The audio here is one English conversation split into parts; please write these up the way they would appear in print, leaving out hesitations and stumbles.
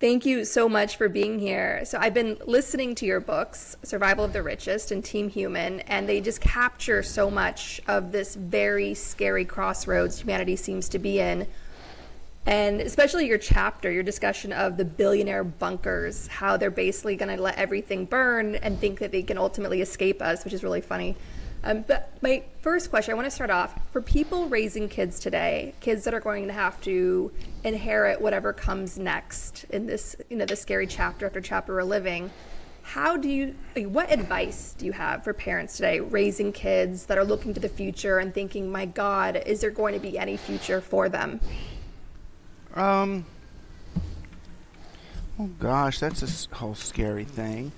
Thank you so much for being here. So, I've been listening to your books, Survival of the Richest and Team Human, and they just capture so much of this very scary crossroads humanity seems to be in. And especially your chapter, your discussion of the billionaire bunkers, how they're basically going to let everything burn and think that they can ultimately escape us, which is really funny. But my first question, I want to start off, for people raising kids today, kids that are going to have to inherit whatever comes next in this, the scary chapter after chapter we're living, what advice do you have for parents today raising kids that are looking to the future and thinking, my God, is there going to be any future for them? Oh gosh, that's a whole scary thing.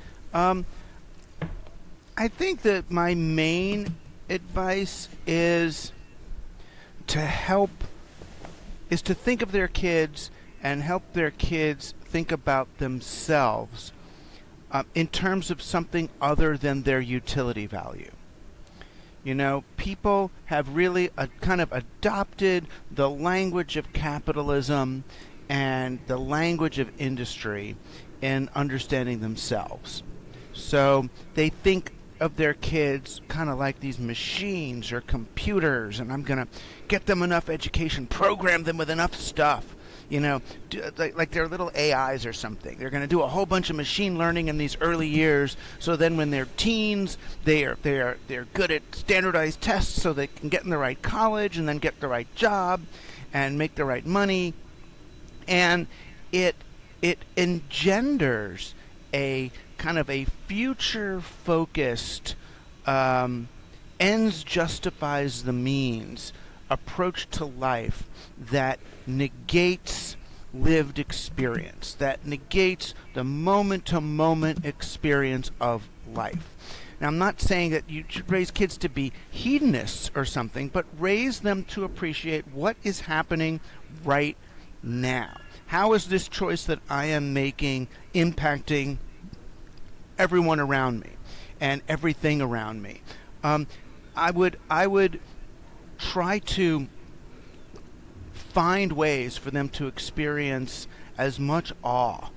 I think that my main advice is to think of their kids and help their kids think about themselves in terms of something other than their utility value. People have really kind of adopted the language of capitalism and the language of industry in understanding themselves. So they think of their kids kind of like these machines or computers, and I'm going to get them enough education, program them with enough stuff, like they're little AIs or something. They're going to do a whole bunch of machine learning in these early years, so then when they're teens, they're good at standardized tests so they can get in the right college and then get the right job and make the right money. And it engenders a kind of a future-focused, ends justifies the means approach to life that negates lived experience, that negates the moment-to-moment experience of life. Now, I'm not saying that you should raise kids to be hedonists or something, but raise them to appreciate what is happening right now. How is this choice that I am making impacting everyone around me and everything around me? I would try to find ways for them to experience as much awe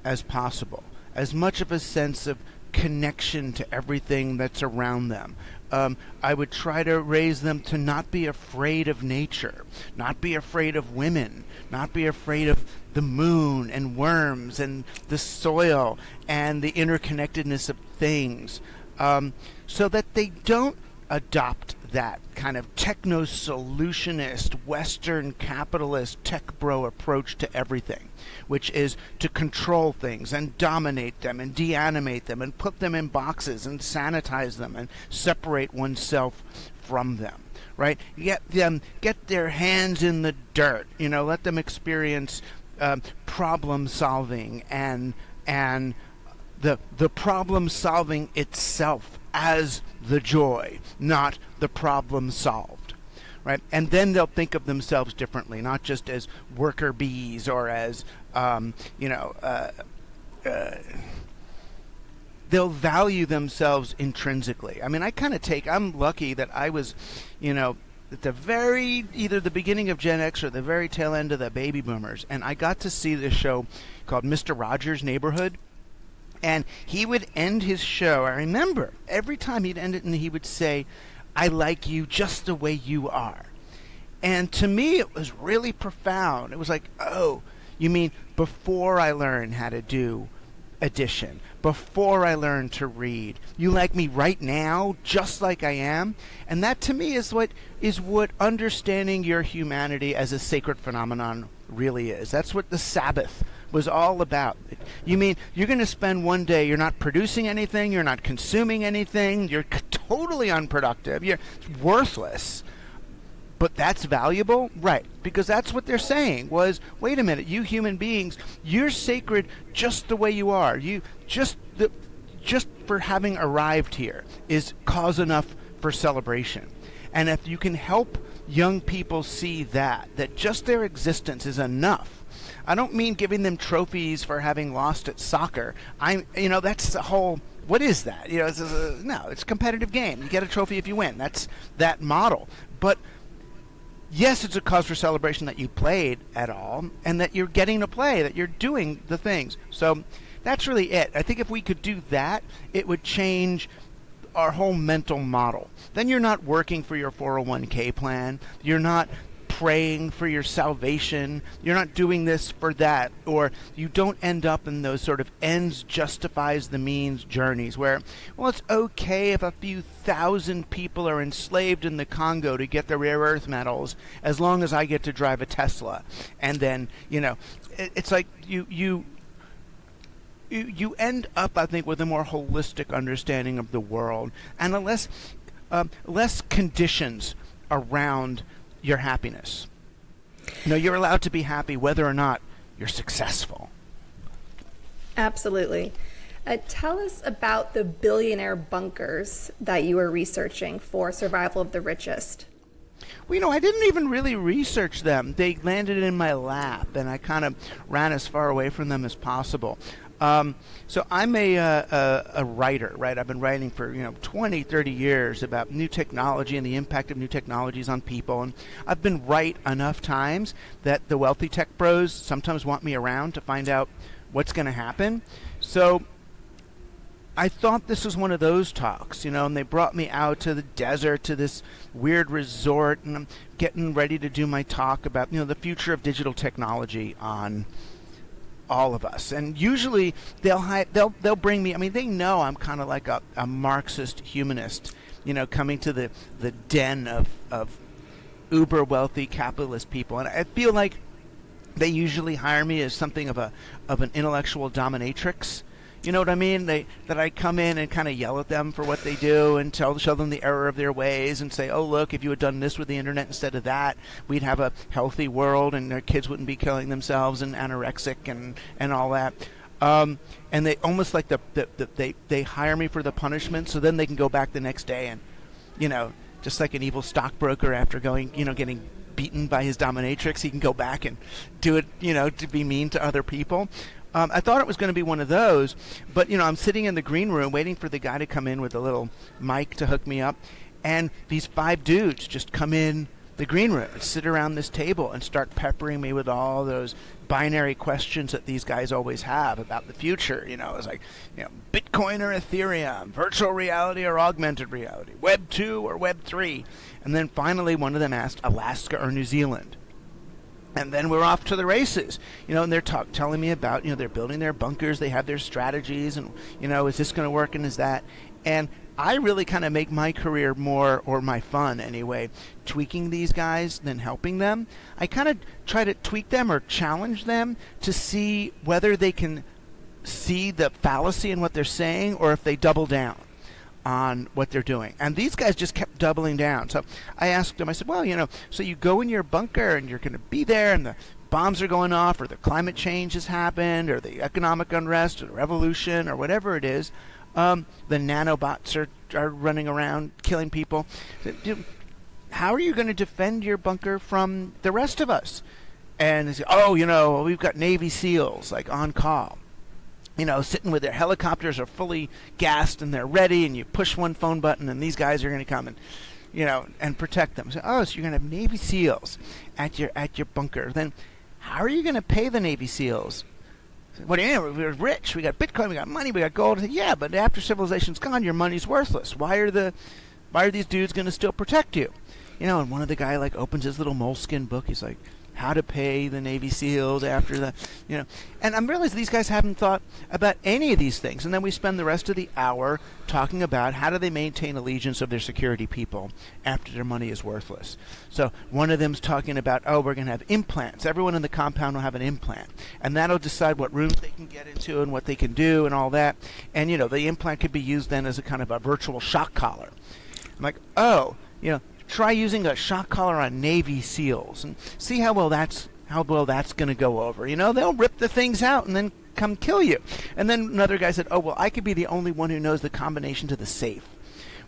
as possible, as much of a sense of connection to everything that's around them. I would try to raise them to not be afraid of nature, not be afraid of women, not be afraid of the moon and worms and the soil and the interconnectedness of things, so that they don't adopt that kind of techno-solutionist, Western capitalist tech bro approach to everything, which is to control things and dominate them and deanimate them and put them in boxes and sanitize them and separate oneself from them, right? Get their hands in the dirt, let them experience problem solving and the problem solving itself as the joy, not the problem solved, right? And then they'll think of themselves differently, not just as worker bees or as they'll value themselves intrinsically. I mean, I'm lucky that I was, at the either the beginning of Gen X or the very tail end of the baby boomers, and I got to see this show called Mr. Rogers' Neighborhood. And he would end his show, I remember, every time he'd end it and he would say, I like you just the way you are. And to me, it was really profound. It was like, oh, you mean before I learn how to do addition, before I learn to read, you like me right now, just like I am? And that to me is what understanding your humanity as a sacred phenomenon really is. That's what the Sabbath was all about. You mean you're going to spend one day, you're not producing anything, you're not consuming anything, you're totally unproductive, you're worthless, but that's valuable? Right, because that's what they're saying was, wait a minute, you human beings, you're sacred just the way you are. You just for having arrived here is cause enough for celebration. And if you can help young people see that just their existence is enough. I don't mean giving them trophies for having lost at soccer. That's the whole, what is that? No, it's a competitive game. You get a trophy if you win. That's that model. But yes, it's a cause for celebration that you played at all, and that you're getting to play, that you're doing the things. So that's really it. I think if we could do that, it would change our whole mental model. Then you're not working for your 401k plan. You're not praying for your salvation. You're not doing this for that. Or you don't end up in those sort of ends justifies the means journeys where, well, it's okay if a few thousand people are enslaved in the Congo to get the rare earth metals as long as I get to drive a Tesla. And then, it's like you end up, I think, with a more holistic understanding of the world and a less conditions around your happiness. You're allowed to be happy whether or not you're successful. Absolutely. Tell us about the Billionaire Bunkers that you were researching for Survival of the Richest. Well, I didn't even really research them. They landed in my lap, and I kind of ran as far away from them as possible. So I'm a writer, right? I've been writing for 20, 30 years about new technology and the impact of new technologies on people, and I've been right enough times that the wealthy tech bros sometimes want me around to find out what's going to happen. So I thought this was one of those talks, and they brought me out to the desert to this weird resort, and I'm getting ready to do my talk about the future of digital technology on all of us. And usually they'll bring me, they know I'm kind of like a Marxist humanist, coming to the den of uber wealthy capitalist people. And I feel like they usually hire me as something of an intellectual dominatrix. You know what I mean? That I come in and kind of yell at them for what they do and show them the error of their ways and say, oh, look, if you had done this with the internet instead of that, we'd have a healthy world and their kids wouldn't be killing themselves and anorexic and all that. And they almost like they hire me for the punishment so then they can go back the next day and, just like an evil stockbroker after getting beaten by his dominatrix, he can go back and do it, to be mean to other people. I thought it was going to be one of those, but, I'm sitting in the green room waiting for the guy to come in with a little mic to hook me up, and these 5 dudes just come in the green room and sit around this table and start peppering me with all those binary questions that these guys always have about the future. It's like, Bitcoin or Ethereum, virtual reality or augmented reality, Web 2 or Web 3. And then finally one of them asked Alaska or New Zealand. And then we're off to the races, and they're telling me about, they're building their bunkers, they have their strategies, and, is this going to work and is that? And I really kind of make my career more, or my fun anyway, tweaking these guys than helping them. I kind of try to tweak them or challenge them to see whether they can see the fallacy in what they're saying or if they double down on what they're doing. And these guys just kept doubling down. So I asked them, I said, well, so you go in your bunker and you're going to be there and the bombs are going off or the climate change has happened or the economic unrest or the revolution or whatever it is. The nanobots are running around killing people. How are you going to defend your bunker from the rest of us? And they say, oh, we've got Navy SEALs like on call. Sitting with their helicopters are fully gassed and they're ready, and you push one phone button and these guys are going to come and, and protect them. So you're going to have Navy SEALs at your bunker. Then how are you going to pay the Navy SEALs? What do you mean? We're rich. We got Bitcoin. We got money. We got gold. Yeah, but after civilization's gone, your money's worthless. Why are these dudes going to still protect you? And one of the guy opens his little moleskin book. He's like, how to pay the Navy SEALs after the, And I'm realizing these guys haven't thought about any of these things. And then we spend the rest of the hour talking about how do they maintain allegiance of their security people after their money is worthless. So one of them's talking about, we're going to have implants. Everyone in the compound will have an implant. And that'll decide what rooms they can get into and what they can do and all that. And, the implant could be used then as a kind of a virtual shock collar. I'm like, try using a shock collar on Navy SEALs and see how well that's going to go over. They'll rip the things out and then come kill you. And then another guy said, I could be the only one who knows the combination to the safe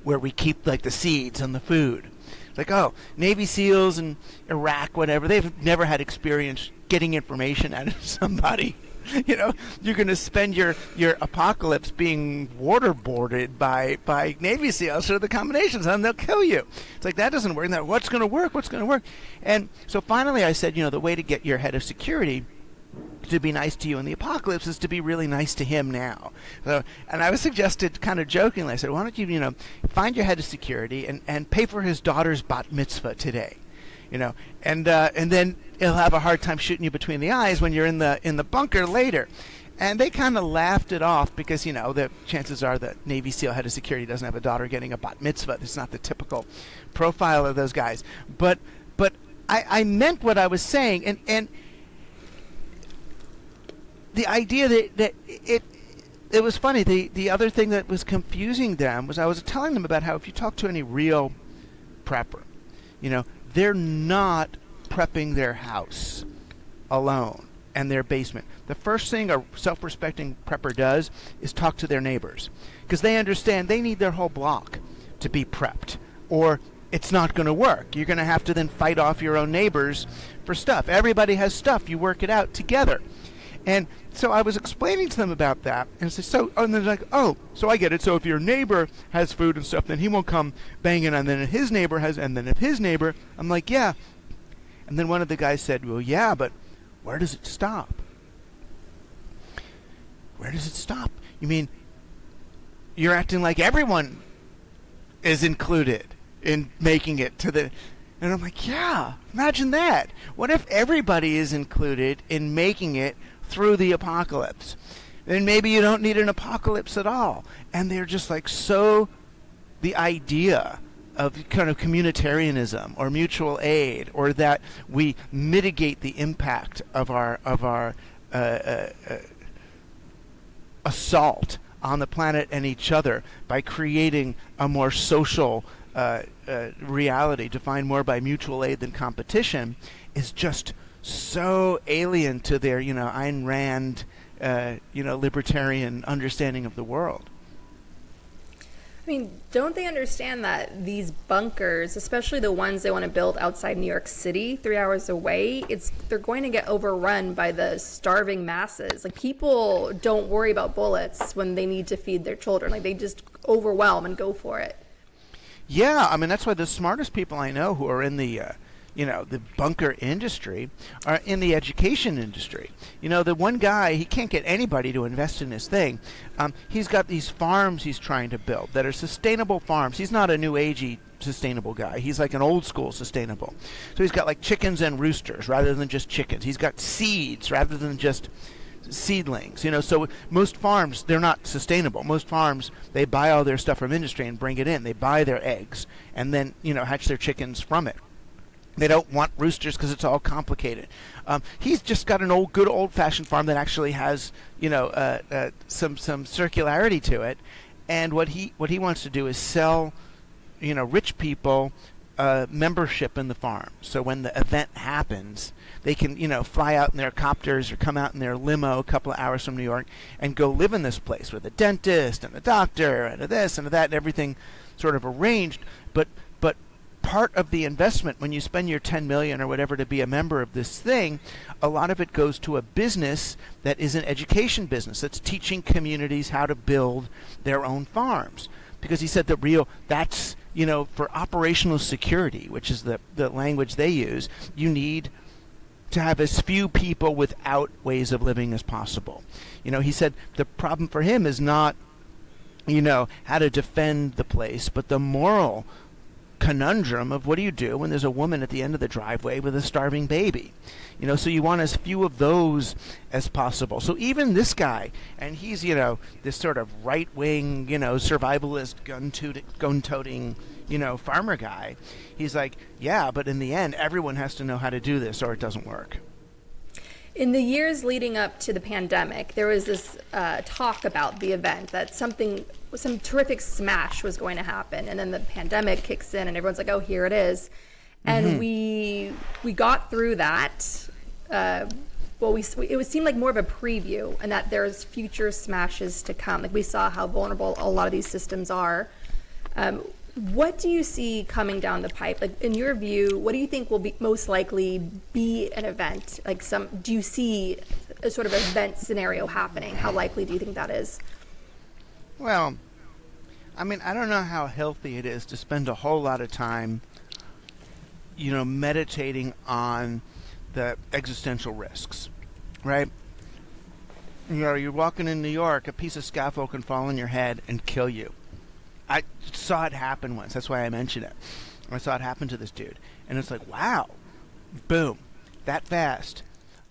where we keep the seeds and the food. It's like, Navy SEALs in Iraq, whatever, they've never had experience getting information out of somebody. You know, you're going to spend your apocalypse being waterboarded by Navy SEALs, so the combinations, and they'll kill you. It's like, that doesn't work. Now, what's going to work? What's going to work? And so finally I said, the way to get your head of security to be nice to you in the apocalypse is to be really nice to him now. So, and I was suggested kind of jokingly, I said, why don't you, find your head of security and pay for his daughter's bat mitzvah today, and then he'll have a hard time shooting you between the eyes when you're in the bunker later. And they kind of laughed it off because, the chances are the Navy SEAL head of security doesn't have a daughter getting a bat mitzvah. It's not the typical profile of those guys. But I meant what I was saying, and the idea that it was funny. The other thing that was confusing them was I was telling them about how if you talk to any real prepper, they're not prepping their house alone and their basement. The first thing a self-respecting prepper does is talk to their neighbors, because they understand they need their whole block to be prepped, or it's not going to work. You're going to have to then fight off your own neighbors for stuff. Everybody has stuff. You work it out together. And so I was explaining to them about that, and I said, and they're like, oh, so I get it. So if your neighbor has food and stuff, then he won't come banging, and then if his neighbor has, and then if his neighbor, I'm like, yeah. And then one of the guys said, well, yeah, but where does it stop? Where does it stop? You mean you're acting like everyone is included in making it to the... And I'm like, yeah, imagine that. What if everybody is included in making it through the apocalypse? Then maybe you don't need an apocalypse at all. And they're just like, so the idea of kind of communitarianism or mutual aid, or that we mitigate the impact of our assault on the planet and each other by creating a more social reality defined more by mutual aid than competition, is just so alien to their, Ayn Rand, libertarian understanding of the world. I mean, don't they understand that these bunkers, especially the ones they want to build outside New York City, 3 hours away, they're going to get overrun by the starving masses. Like, people don't worry about bullets when they need to feed their children. Like, they just overwhelm and go for it. Yeah, I mean, that's why the smartest people I know who are in the the bunker industry are in the education industry. The one guy, he can't get anybody to invest in his thing. He's got these farms he's trying to build that are sustainable farms. He's not a new agey sustainable guy. He's like an old school sustainable. So he's got like chickens and roosters rather than just chickens. He's got seeds rather than just seedlings. So most farms, they're not sustainable. Most farms, they buy all their stuff from industry and bring it in. They buy their eggs and then hatch their chickens from it. They don't want roosters because it's all complicated. He's just got an good old-fashioned farm that actually has, some circularity to it. And what he wants to do is sell, rich people membership in the farm. So when the event happens, they can, fly out in their copters or come out in their limo a couple of hours from New York and go live in this place with a dentist and a doctor and a this and a that and everything sort of arranged. But part of the investment, when you spend your $10 million or whatever to be a member of this thing, a lot of it goes to a business that is an education business that's teaching communities how to build their own farms. Because he said that's, for operational security, which is the language they use, you need to have as few people without ways of living as possible. He said the problem for him is not, how to defend the place, but the moral conundrum of what do you do when there's a woman at the end of the driveway with a starving baby. So you want as few of those as possible. So even this guy, and he's, this sort of right-wing, survivalist, gun-toting, farmer guy, he's like, yeah, but in the end, everyone has to know how to do this or it doesn't work. In the years leading up to the pandemic, there was this talk about the event that some terrific smash was going to happen, and then the pandemic kicks in, and everyone's like, "Oh, here it is," and we got through that. It would seem like more of a preview, and that there's future smashes to come. Like, we saw how vulnerable a lot of these systems are. What do you see coming down the pipe? Like, in your view, what do you think will be most likely be an event? Like, do you see a sort of event scenario happening. How likely do you think that is? Well, I mean, I don't know how healthy it is to spend a whole lot of time, meditating on the existential risks, right? You're walking in New York, a piece of scaffold can fall on your head and kill you. I saw it happen once. That's why I mentioned it. I saw it happen to this dude. And it's like, wow, boom, that fast.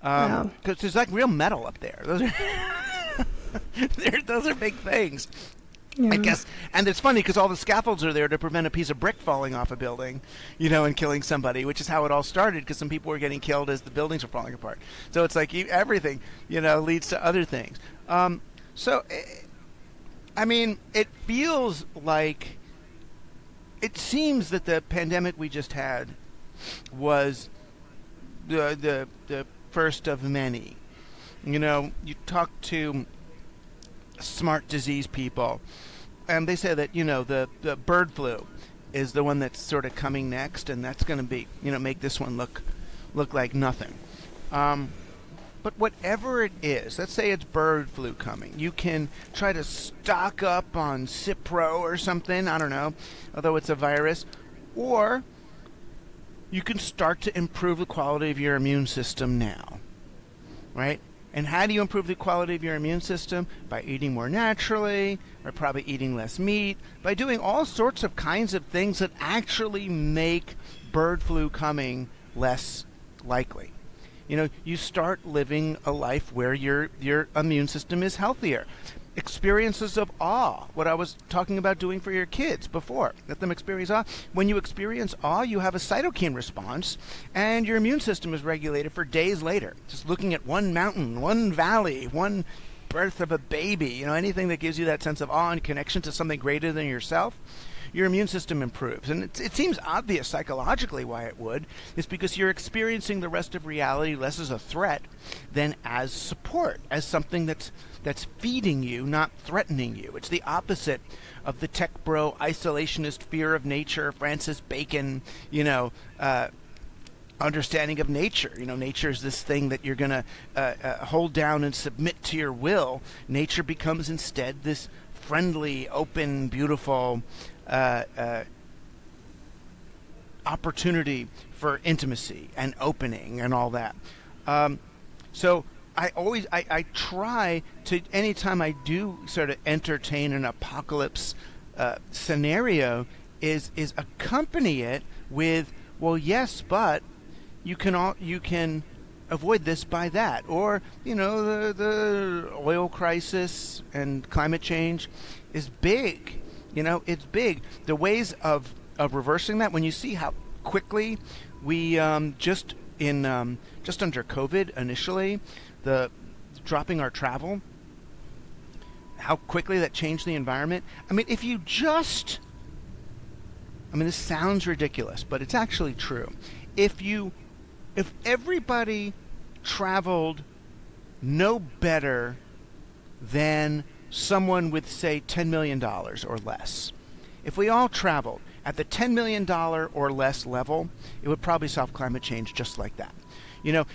Because there's like real metal up there. Those are, those are big things. I guess. And it's funny because all the scaffolds are there to prevent a piece of brick falling off a building, and killing somebody, which is how it all started, because some people were getting killed as the buildings were falling apart. So it's like everything, leads to other things. It feels like, it seems that the pandemic we just had was the first of many. You talk to smart disease people, and they say that the bird flu is the one that's sort of coming next, and that's going to be make this one look like nothing. But whatever it is, let's say it's bird flu coming, you can try to stock up on Cipro or something, I don't know, although it's a virus, or you can start to improve the quality of your immune system now, right? And how do you improve the quality of your immune system? By eating more naturally, or probably eating less meat, by doing all sorts of kinds of things that actually make bird flu coming less likely. You start living a life where your immune system is healthier. Experiences of awe, what I was talking about doing for your kids before. Let them experience awe. When you experience awe, you have a cytokine response, and your immune system is regulated for days later. Just looking at one mountain, one valley, one birth of a baby, anything that gives you that sense of awe and connection to something greater than yourself, your immune system improves. And it seems obvious psychologically why it would. It's because you're experiencing the rest of reality less as a threat than as support, as something that's feeding you, not threatening you. It's the opposite of the tech bro isolationist fear of nature, Francis Bacon, understanding of nature. Nature is this thing that you're going to hold down and submit to your will. Nature becomes instead this friendly, open, beautiful opportunity for intimacy and opening and all that. So I try to, anytime I do sort of entertain an apocalypse scenario, is accompany it with, well, yes, but you can avoid this by that, or the oil crisis and climate change is big. It's big. The ways of reversing that, when you see how quickly we just under COVID initially, the dropping our travel, how quickly that changed the environment. If you just, this sounds ridiculous, but it's actually true. If everybody traveled no better than someone with, say, $10 million or less, if we all traveled at the $10 million or less level, it would probably solve climate change just like that.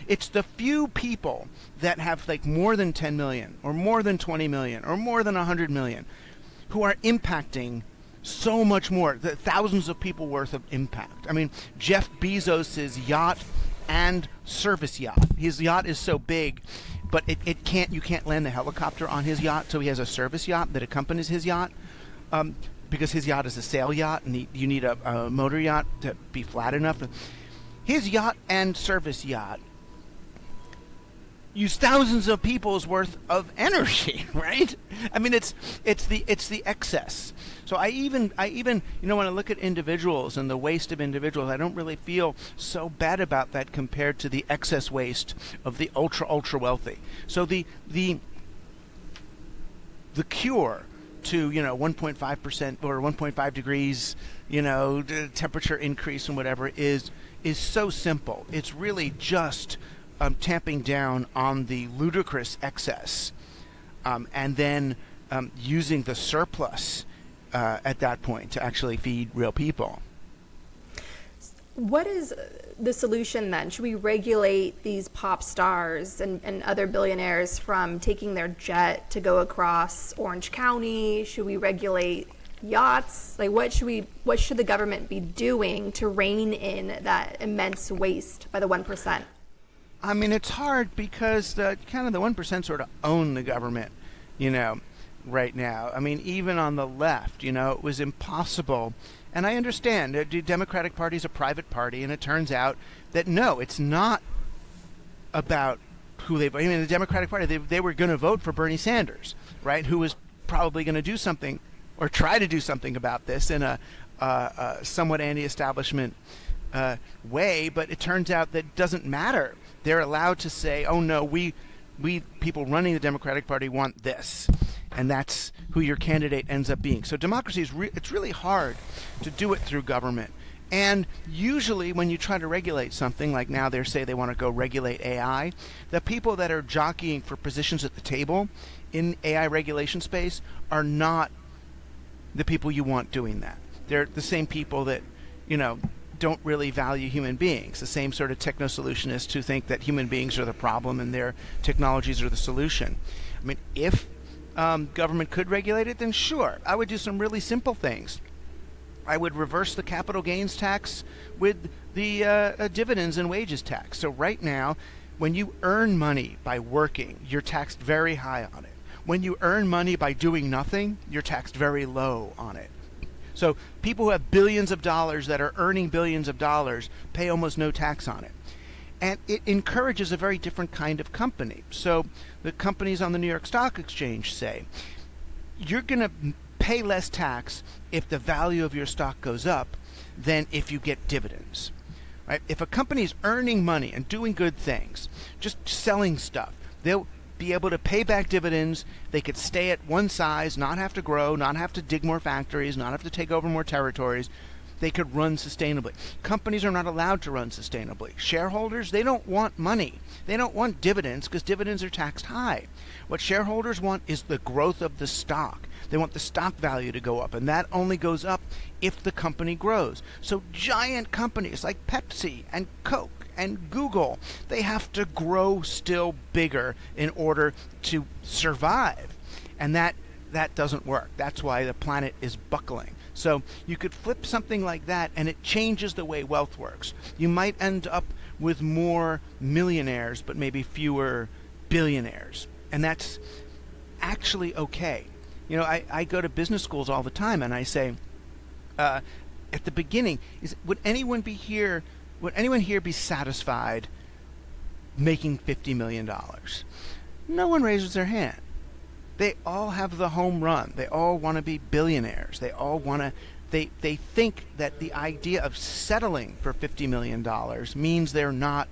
It's the few people that have like more than 10 million or more than 20 million or more than 100 million who are impacting so much more, the thousands of people worth of impact. Jeff Bezos's yacht and service yacht. His yacht is so big, but you can't land the helicopter on his yacht, so he has a service yacht that accompanies his yacht. Because his yacht is a sail yacht, and you need a motor yacht to be flat enough. His yacht and service yacht use thousands of people's worth of energy, right? It's the excess. So I even when I look at individuals and the waste of individuals, I don't really feel so bad about that compared to the excess waste of the ultra wealthy. So the cure to 1.5% or 1.5 degrees temperature increase and whatever is so simple. It's really just tamping down on the ludicrous excess, and then using the surplus at that point to actually feed real people. What is the solution then? Should we regulate these pop stars and other billionaires from taking their jet to go across Orange County? Should we regulate yachts? Like, what should the government be doing to rein in that immense waste by the 1%? I mean, it's hard because the 1% sort of own the government, right now. I mean, even on the left, it was impossible. And I understand the Democratic Party is a private party, and it turns out that no, it's not about who they vote. I mean, the Democratic Party, they were going to vote for Bernie Sanders, right? Who was probably going to do something or try to do something about this in a somewhat anti-establishment way. But it turns out that it doesn't matter. They're allowed to say, oh no, we people running the Democratic Party want this. And that's who your candidate ends up being. So democracy it's really hard to do it through government. And usually when you try to regulate something, like now they say they want to go regulate AI, the people that are jockeying for positions at the table in AI regulation space are not the people you want doing that. They're the same people that, don't really value human beings, the same sort of techno-solutionists who think that human beings are the problem and their technologies are the solution. I mean, if government could regulate it, then sure, I would do some really simple things. I would reverse the capital gains tax with the dividends and wages tax. So right now, when you earn money by working, you're taxed very high on it. When you earn money by doing nothing, you're taxed very low on it. So people who have billions of dollars that are earning billions of dollars pay almost no tax on it. And it encourages a very different kind of company. So the companies on the New York Stock Exchange say, you're going to pay less tax if the value of your stock goes up than if you get dividends. Right? If a company is earning money and doing good things, just selling stuff, they'll be able to pay back dividends. They could stay at one size, not have to grow, not have to dig more factories, not have to take over more territories. They could run sustainably. Companies are not allowed to run sustainably. Shareholders, they don't want money. They don't want dividends because dividends are taxed high. What shareholders want is the growth of the stock. They want the stock value to go up, and that only goes up if the company grows. So giant companies like Pepsi and Coke and Google, they have to grow still bigger in order to survive. And that doesn't work. That's why the planet is buckling. So you could flip something like that, and it changes the way wealth works. You might end up with more millionaires, but maybe fewer billionaires. And that's actually okay. I go to business schools all the time, and I say, at the beginning, would anyone here be satisfied making $50 million? No one raises their hand. They all have the home run. They all want to be billionaires. They all want to. They think that the idea of settling for $50 million means they're not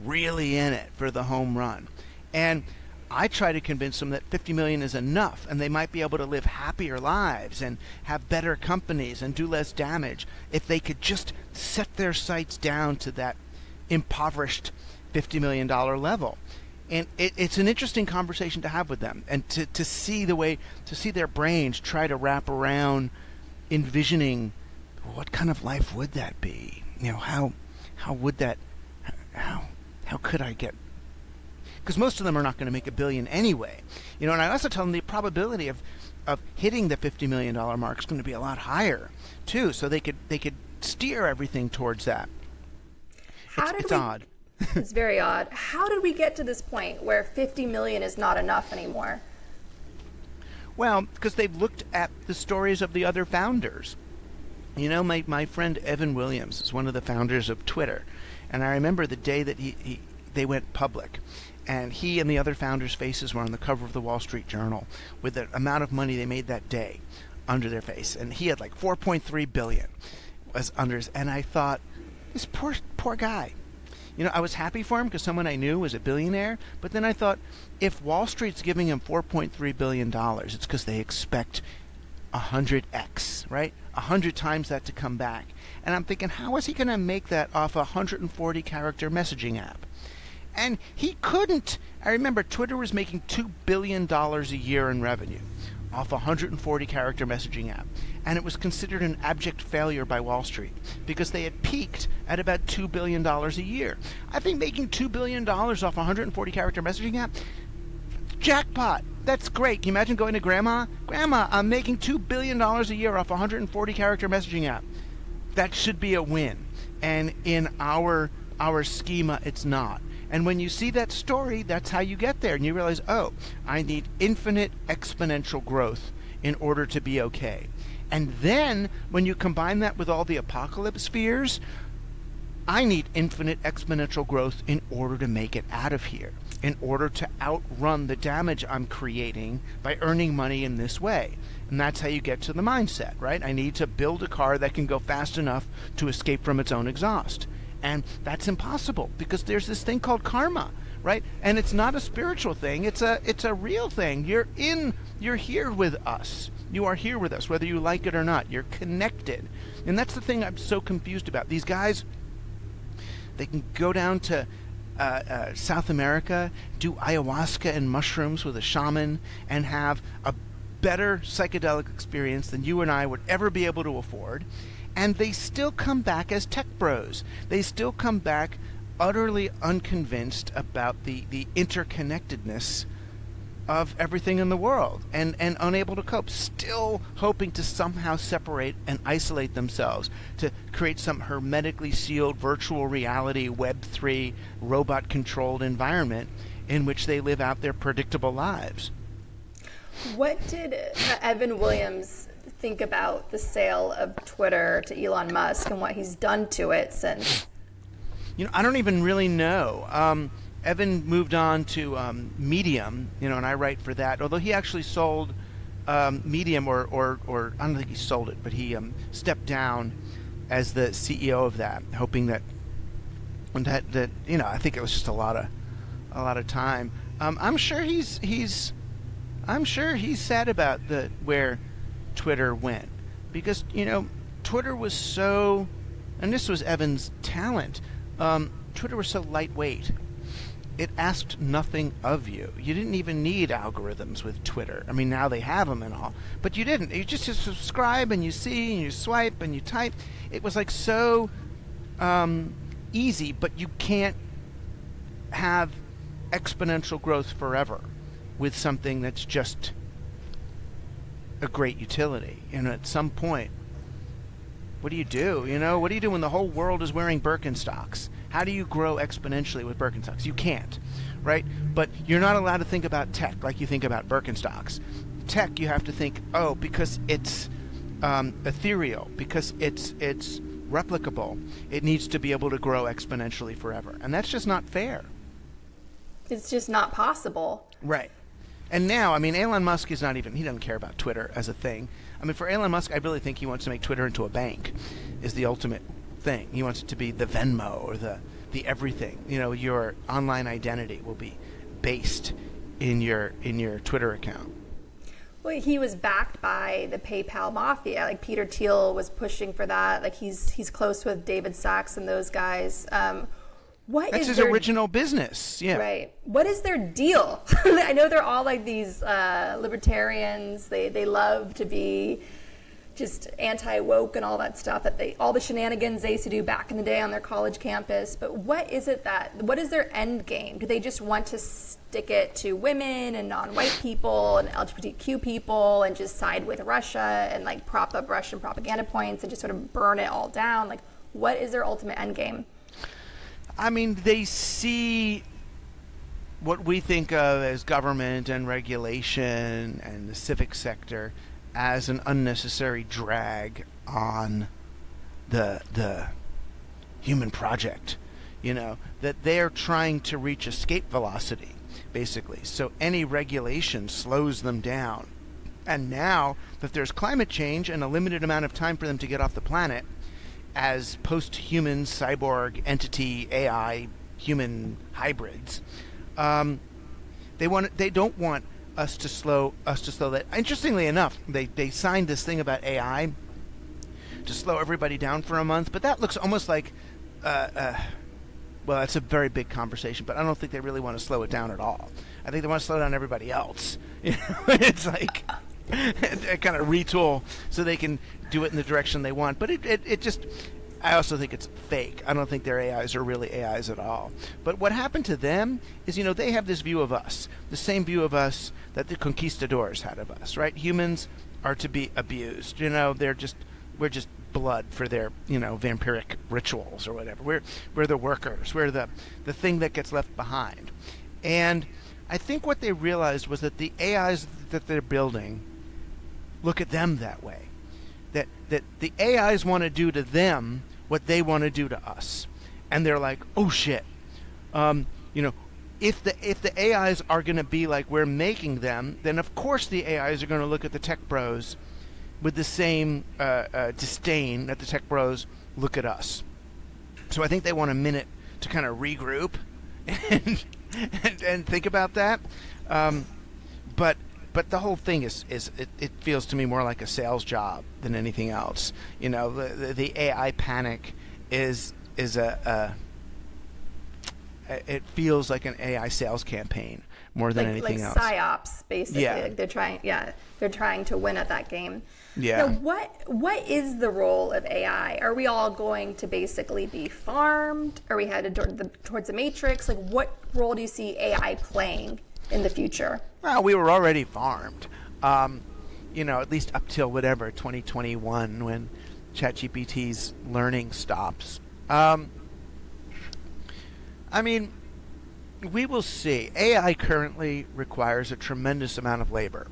really in it for the home run. And I try to convince them that $50 million is enough, and they might be able to live happier lives and have better companies and do less damage if they could just set their sights down to that impoverished $50 million level. And it's an interesting conversation to have with them, and to see their brains try to wrap around envisioning what kind of life would that be? How could I get? Because most of them are not going to make $1 billion anyway. And I also tell them the probability of hitting the $50 million mark is going to be a lot higher too. So they could steer everything towards that. It's odd. It's very odd. How did we get to this point where 50 million is not enough anymore? Well, because they've looked at the stories of the other founders. My friend Evan Williams is one of the founders of Twitter, and I remember the day that they went public, and he and the other founders' faces were on the cover of the Wall Street Journal with the amount of money they made that day under their face, and he had like 4.3 billion was under his, and I thought, this poor guy. I was happy for him because someone I knew was a billionaire, but then I thought, if Wall Street's giving him $4.3 billion, it's because they expect 100x, right? 100 times that to come back. And I'm thinking, how is he going to make that off a 140-character messaging app? And he couldn't. I remember Twitter was making $2 billion a year in revenue off a 140 character messaging app, and it was considered an abject failure by Wall Street because they had peaked at about $2 billion a year. I think making $2 billion off a 140 character messaging app, jackpot. That's great. Can you imagine going to Grandma? Grandma, I'm making $2 billion a year off a 140 character messaging app. That should be a win. And in our schema, it's not. And when you see that story, that's how you get there. And you realize, oh, I need infinite exponential growth in order to be okay. And then when you combine that with all the apocalypse fears, I need infinite exponential growth in order to make it out of here, in order to outrun the damage I'm creating by earning money in this way. And that's how you get to the mindset, right? I need to build a car that can go fast enough to escape from its own exhaust. And that's impossible because there's this thing called karma, right? And it's not a spiritual thing. It's a real thing. You're here with us. You are here with us, whether you like it or not. You're connected. And that's the thing I'm so confused about. These guys, they can go down to South America, do ayahuasca and mushrooms with a shaman, and have a better psychedelic experience than you and I would ever be able to afford. And they still come back as tech bros. They still come back utterly unconvinced about the interconnectedness of everything in the world and unable to cope, still hoping to somehow separate and isolate themselves to create some hermetically sealed virtual reality Web3 robot-controlled environment in which they live out their predictable lives. What did Evan Williams think about the sale of Twitter to Elon Musk and what he's done to it since? I don't even really know. Evan moved on to Medium, and I write for that. Although he actually sold Medium, or I don't think he sold it, but he stepped down as the CEO of that, hoping that I think it was just a lot of time. I'm sure he's sad about where Twitter went, because Twitter was so, and this was Evan's talent. Twitter was so lightweight. It asked nothing of you. You didn't even need algorithms with Twitter. I mean, now they have them and all, but you didn't. You just subscribe and you see and you swipe and you type. It was like so easy, but you can't have exponential growth forever with something that's just a great utility. At some point, what do you do? What do you do when the whole world is wearing Birkenstocks? How do you grow exponentially with Birkenstocks? You can't, right? But you're not allowed to think about tech like you think about Birkenstocks. Tech, you have to think, because it's ethereal, because it's replicable, it needs to be able to grow exponentially forever. And that's just not fair. It's just not possible. Right. And now, Elon Musk he doesn't care about Twitter as a thing. For Elon Musk, I really think he wants to make Twitter into a bank, is the ultimate thing. He wants it to be the Venmo or the everything. Your online identity will be based in your Twitter account. Well, he was backed by the PayPal mafia. Like Peter Thiel was pushing for that. Like he's close with David Sachs and those guys. That's his original business. Yeah. Right. What is their deal? I know they're all like these libertarians. They love to be just anti-woke and all that stuff, all the shenanigans they used to do back in the day on their college campus. But what is their end game? Do they just want to stick it to women and non-white people and LGBTQ people and just side with Russia and like prop up Russian propaganda points and just sort of burn it all down? Like, what is their ultimate end game? They see what we think of as government and regulation and the civic sector as an unnecessary drag on the human project, that they're trying to reach escape velocity, basically. So any regulation slows them down. And now that there's climate change and a limited amount of time for them to get off the planet, as post-human cyborg entity AI human hybrids, they don't want us to slow that. Interestingly enough, they signed this thing about AI to slow everybody down for a month, but that looks almost like well, that's a very big conversation, but I don't think they really want to slow it down at all. I think they want to slow down everybody else. It's like and kind of retool so they can do it in the direction they want. But it just, I also think it's fake. I don't think their AIs are really AIs at all. But what happened to them is, they have this view of us, the same view of us that the conquistadors had of us, right? Humans are to be abused. We're just blood for their, vampiric rituals or whatever. We're the workers. We're the thing that gets left behind. And I think what they realized was that the AIs that they're building look at them that way. That the AIs want to do to them what they want to do to us. And they're like, oh shit. If the AIs are going to be like we're making them, then of course the AIs are going to look at the tech bros with the same disdain that the tech bros look at us. So I think they want a minute to kind of regroup and think about that. But the whole thing is it feels to me more like a sales job than anything else. The AI panic is it feels like an AI sales campaign more than anything else. Like psyops, basically. Yeah. Like they're trying to win at that game. Yeah. Now, what is the role of AI? Are we all going to basically be farmed? Are we headed towards the Matrix? Like, what role do you see AI playing in the future? Well, we were already farmed. At least up till 2021, when ChatGPT's learning stops. We will see. AI currently requires a tremendous amount of labor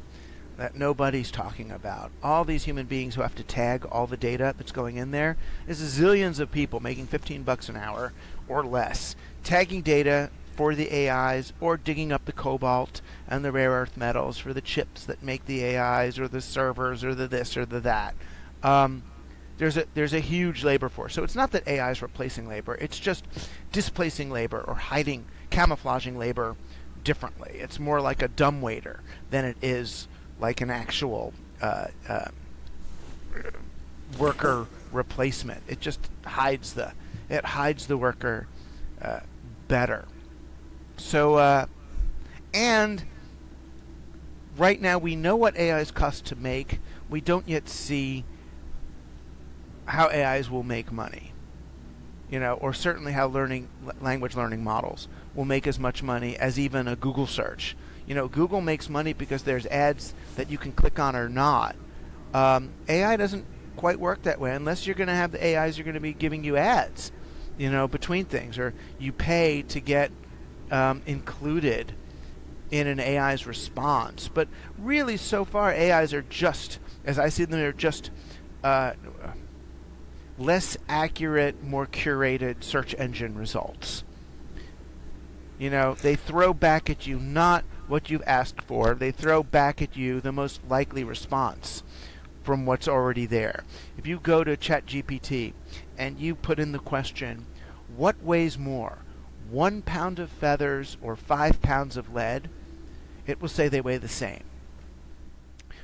that nobody's talking about. All these human beings who have to tag all the data that's going in there. There's zillions of people making $15 an hour or less, tagging data for the AIs or digging up the cobalt and the rare earth metals for the chips that make the AIs or the servers or the this or the that. There's a huge labor force. So it's not that AI is replacing labor. It's just displacing labor or camouflaging labor differently. It's more like a dumbwaiter than it is like an actual worker replacement. It just hides the worker better. So and right now we know what AIs cost to make. We don't yet see how AIs will make money, or certainly how language learning models will make as much money as even a Google search. Google makes money because there's ads that you can click on or not. AI doesn't quite work that way unless you're going to have the AIs are going to be giving you ads, between things, or you pay to get included in an AI's response. But really, so far, AIs are just, as I see them, they're just less accurate, more curated search engine results. They throw back at you not what you've asked for. They throw back at you the most likely response from what's already there. If you go to ChatGPT and you put in the question, what weighs more, 1 pound of feathers or 5 pounds of lead, it will say they weigh the same.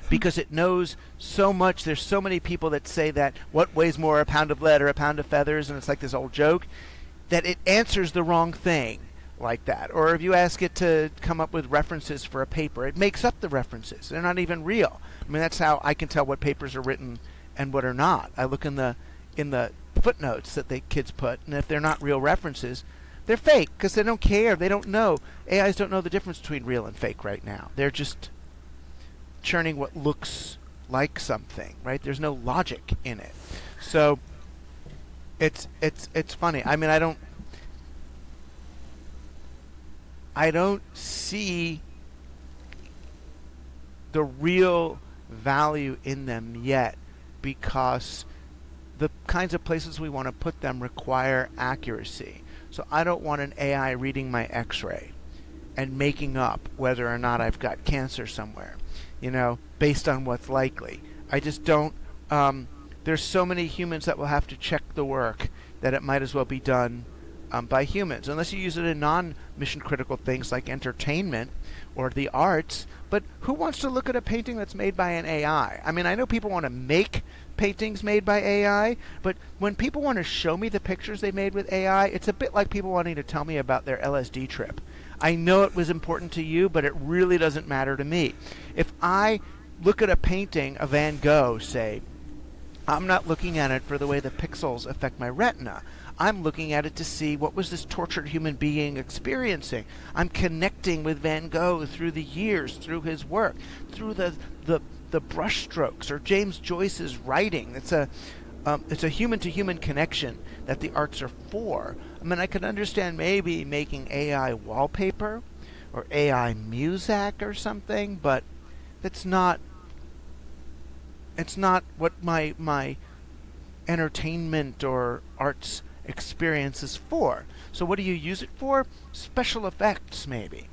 Because it knows so much. There's so many people that say that what weighs more, a pound of lead or a pound of feathers, and it's like this old joke, that it answers the wrong thing like that. Or if you ask it to come up with references for a paper, it makes up the references. They're not even real. That's how I can tell what papers are written and what are not. I look in the footnotes that the kids put, and if they're not real references, they're fake because they don't care. They don't know. AIs don't know the difference between real and fake right now. They're just churning what looks like something, right? There's no logic in it. So it's funny. I don't see the real value in them yet because the kinds of places we want to put them require accuracy. So I don't want an AI reading my x-ray and making up whether or not I've got cancer somewhere, based on what's likely. I just don't. There's so many humans that will have to check the work that it might as well be done by humans, unless you use it in non-mission critical things like entertainment or the arts. But who wants to look at a painting that's made by an AI? I know people want to make paintings made by AI, but when people want to show me the pictures they made with AI, it's a bit like people wanting to tell me about their LSD trip. I know it was important to you, but it really doesn't matter to me. If I look at a painting, a Van Gogh, say, I'm not looking at it for the way the pixels affect my retina. I'm looking at it to see what was this tortured human being experiencing. I'm connecting with Van Gogh through the years, through his work, through the brush strokes, or James Joyce's writing. It's a human-to-human connection that the arts are for. I mean, I could understand maybe making AI wallpaper or AI music or something, but it's not what my entertainment or arts experience is for. So what do you use it for? Special effects, maybe.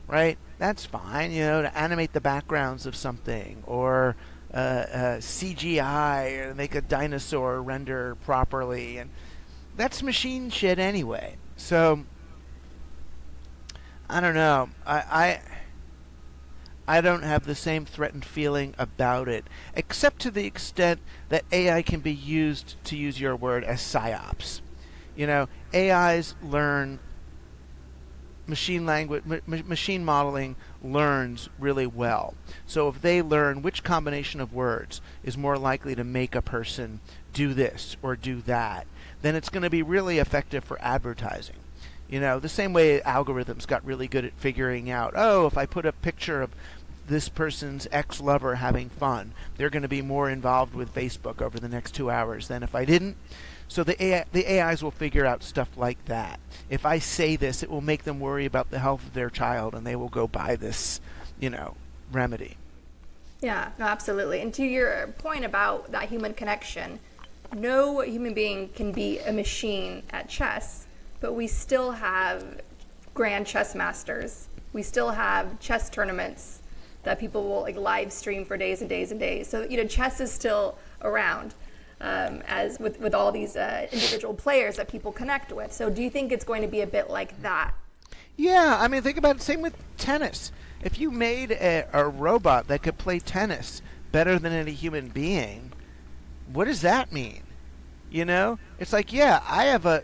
Right? That's fine, to animate the backgrounds of something, or CGI, or make a dinosaur render properly, and that's machine shit anyway. So I don't know. I don't have the same threatened feeling about it, except to the extent that AI can be used, to use your word, as psyops. AIs learn machine modeling learns really well. So if they learn which combination of words is more likely to make a person do this or do that, then it's going to be really effective for advertising. The same way algorithms got really good at figuring out, if I put a picture of this person's ex-lover having fun, they're going to be more involved with Facebook over the next 2 hours than if I didn't. So the AIs will figure out stuff like that. If I say this, it will make them worry about the health of their child, and they will go buy this, remedy. Yeah, no, absolutely. And to your point about that human connection, no human being can be a machine at chess, but we still have grand chess masters. We still have chess tournaments that people will live stream for days and days and days. So chess is still around, as with all these individual players that people connect with. So do you think it's going to be a bit like that? Yeah, I mean, think about it. Same with tennis. If you made a robot that could play tennis better than any human being, what does that mean? It's like, I have a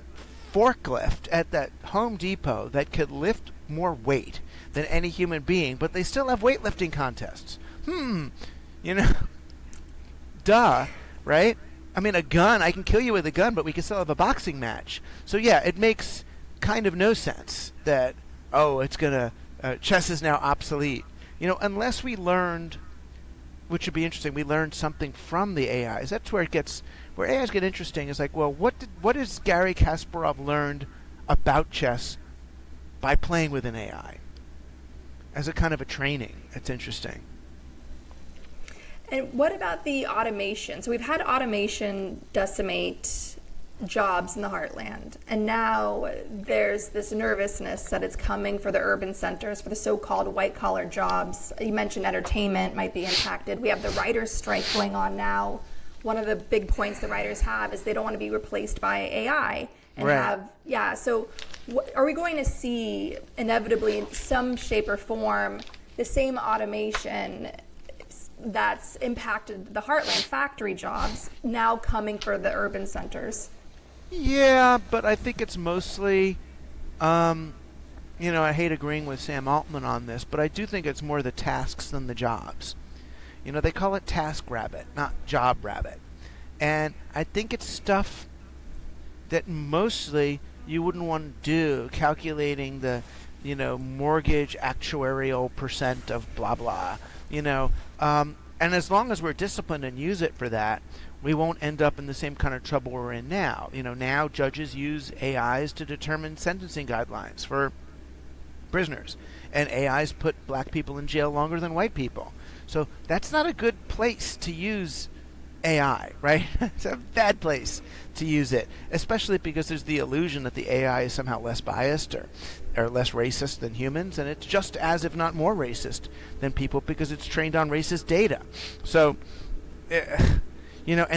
forklift at that Home Depot that could lift more weight than any human being, but they still have weightlifting contests. Duh, right? I mean, a gun, I can kill you with a gun, but we can still have a boxing match. So it makes kind of no sense that, chess is now obsolete. Unless we learned, which would be interesting, we learned something from the AIs. That's where where AIs get interesting, is like, well, what has Garry Kasparov learned about chess by playing with an AI? As a kind of a training. It's interesting. And what about the automation? So we've had automation decimate jobs in the heartland, and now there's this nervousness that it's coming for the urban centers, for the so-called white-collar jobs. You mentioned entertainment might be impacted. We have the writers' strike going on now. One of the big points the writers have is they don't want to be replaced by AI. And right. So are we going to see inevitably in some shape or form the same automation that's impacted the heartland factory jobs now coming for the urban centers? Yeah, but I think it's mostly, I hate agreeing with Sam Altman on this, but I do think it's more the tasks than the jobs. They call it task rabbit, not job rabbit. And I think it's stuff that mostly you wouldn't want to do, calculating the, mortgage actuarial percent of blah, blah, and as long as we're disciplined and use it for that, we won't end up in the same kind of trouble we're in now. Now judges use AIs to determine sentencing guidelines for prisoners, and AIs put black people in jail longer than white people. So that's not a good place to use AI, right? It's a bad place to use it, especially because there's the illusion that the AI is somehow less biased or less racist than humans, and it's just as, if not more racist than people, because it's trained on racist data. So, and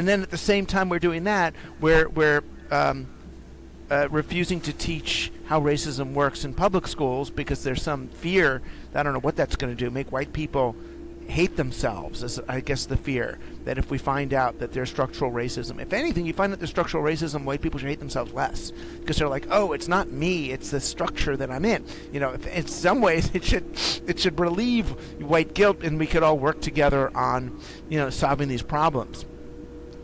then at the same time we're doing that, we're refusing to teach how racism works in public schools because there's some fear, I don't know what that's going to do, make white people hate themselves, is I guess the fear that if we find out that there's structural racism, if anything, you find that there's structural racism, white people should hate themselves less, because they're like, oh, it's not me, it's the structure that I'm in. If, in some ways it should relieve white guilt, and we could all work together on solving these problems.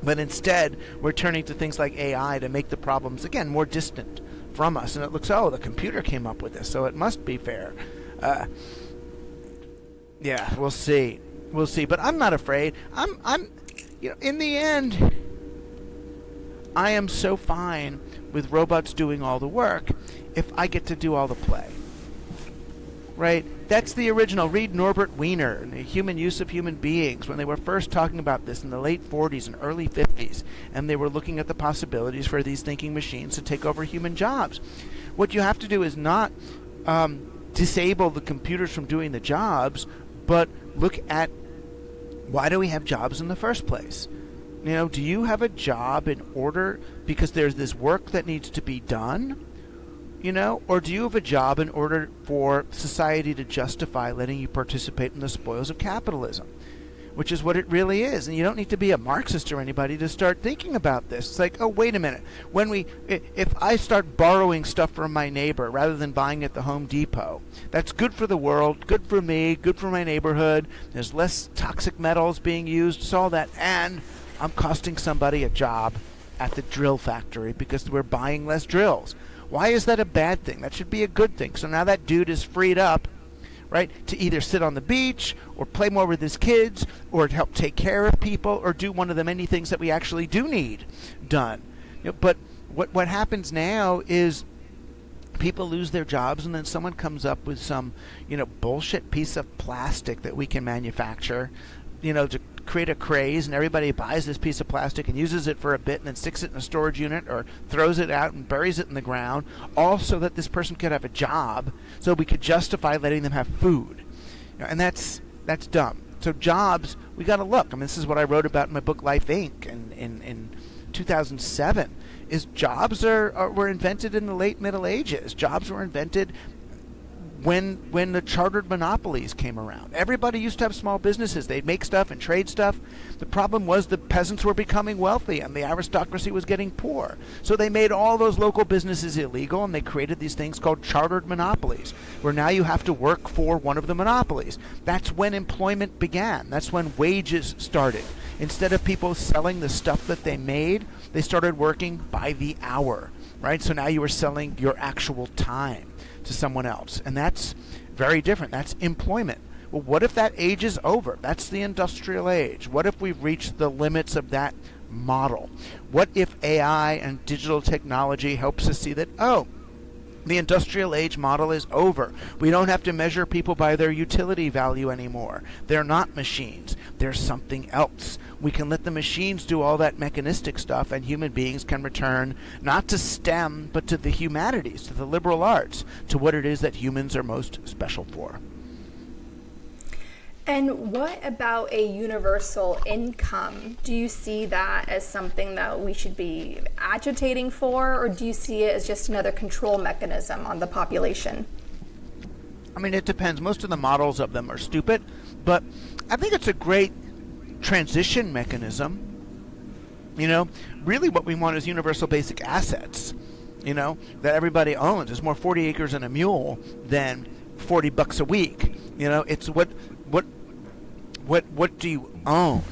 But instead, we're turning to things like AI to make the problems, again, more distant from us. And it looks, the computer came up with this, so it must be fair. Yeah, we'll see. We'll see. But I'm not afraid. I'm in the end, I am so fine with robots doing all the work if I get to do all the play. Right? That's the original. Read Norbert Wiener and the Human Use of Human Beings when they were first talking about this in the late 40s and early 50s, and they were looking at the possibilities for these thinking machines to take over human jobs. What you have to do is not disable the computers from doing the jobs, but look at, why do we have jobs in the first place? Do you have a job in order because there's this work that needs to be done? Or do you have a job in order for society to justify letting you participate in the spoils of capitalism? Which is what it really is. And you don't need to be a Marxist or anybody to start thinking about this. It's like, oh, wait a minute. If I start borrowing stuff from my neighbor rather than buying at the Home Depot, that's good for the world, good for me, good for my neighborhood. There's less toxic metals being used, so all that. And I'm costing somebody a job at the drill factory because we're buying less drills. Why is that a bad thing? That should be a good thing. So now that dude is freed up, right, to either sit on the beach or play more with his kids or to help take care of people or do one of the many things that we actually do need done. But what happens now is people lose their jobs, and then someone comes up with some, bullshit piece of plastic that we can manufacture, to create a craze, and everybody buys this piece of plastic and uses it for a bit and then sticks it in a storage unit or throws it out and buries it in the ground, all so that this person could have a job, so we could justify letting them have food. And that's dumb. So jobs, we got to look. I mean, this is what I wrote about in my book Life Inc. in 2007, is jobs were invented in the late Middle Ages. Jobs were invented when the chartered monopolies came around. Everybody used to have small businesses. They'd make stuff and trade stuff. The problem was the peasants were becoming wealthy and the aristocracy was getting poor. So they made all those local businesses illegal, and they created these things called chartered monopolies, where now you have to work for one of the monopolies. That's when employment began. That's when wages started. Instead of people selling the stuff that they made, they started working by the hour, right? So now you were selling your actual time to someone else, and that's very different. That's employment. Well, what if that age is over? That's the industrial age. What if we've reached the limits of that model? What if AI and digital technology helps us see that, the industrial age model is over. We don't have to measure people by their utility value anymore. They're not machines. They're something else. We can let the machines do all that mechanistic stuff, and human beings can return not to STEM, but to the humanities, to the liberal arts, to what it is that humans are most special for. And what about a universal income? Do you see that as something that we should be agitating for, or do you see it as just another control mechanism on the population? I mean, it depends. Most of the models of them are stupid, but I think it's a great transition mechanism. Really what we want is universal basic assets, that everybody owns. It's more 40 acres and a mule than $40 a week. It's what do you own?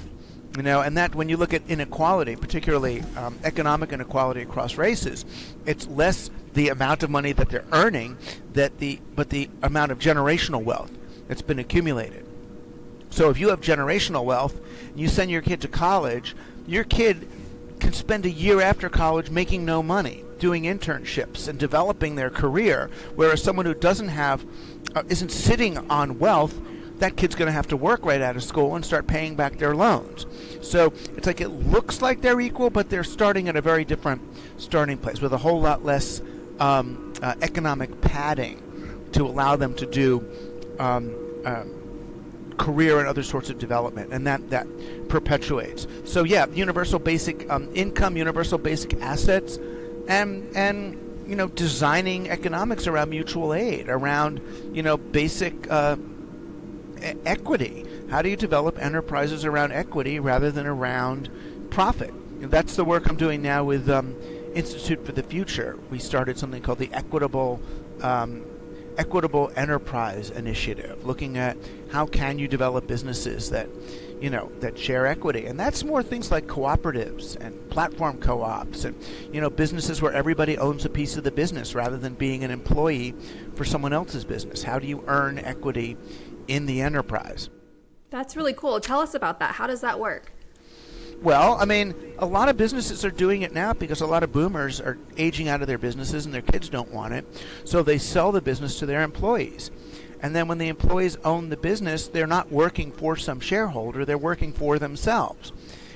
And that when you look at inequality, particularly economic inequality across races, it's less the amount of money that they're earning, but the amount of generational wealth that's been accumulated. So if you have generational wealth, and you send your kid to college, your kid can spend a year after college making no money, doing internships and developing their career, whereas someone who isn't sitting on wealth, that kid's going to have to work right out of school and start paying back their loans. So it's like it looks like they're equal, but they're starting at a very different starting place with a whole lot less economic padding to allow them to do career and other sorts of development, and that perpetuates. So yeah, universal basic income, universal basic assets, and designing economics around mutual aid, around basic equity. How do you develop enterprises around equity rather than around profit? That's the work I'm doing now with Institute for the Future. We started something called the Equitable Enterprise Initiative, looking at how can you develop businesses that share equity. And that's more things like cooperatives and platform co-ops and, businesses where everybody owns a piece of the business rather than being an employee for someone else's business. How do you earn equity in the enterprise? That's really cool. Tell us about that. How does that work? Well, I mean, a lot of businesses are doing it now because a lot of boomers are aging out of their businesses and their kids don't want it. So they sell the business to their employees. And then when the employees own the business, they're not working for some shareholder, they're working for themselves.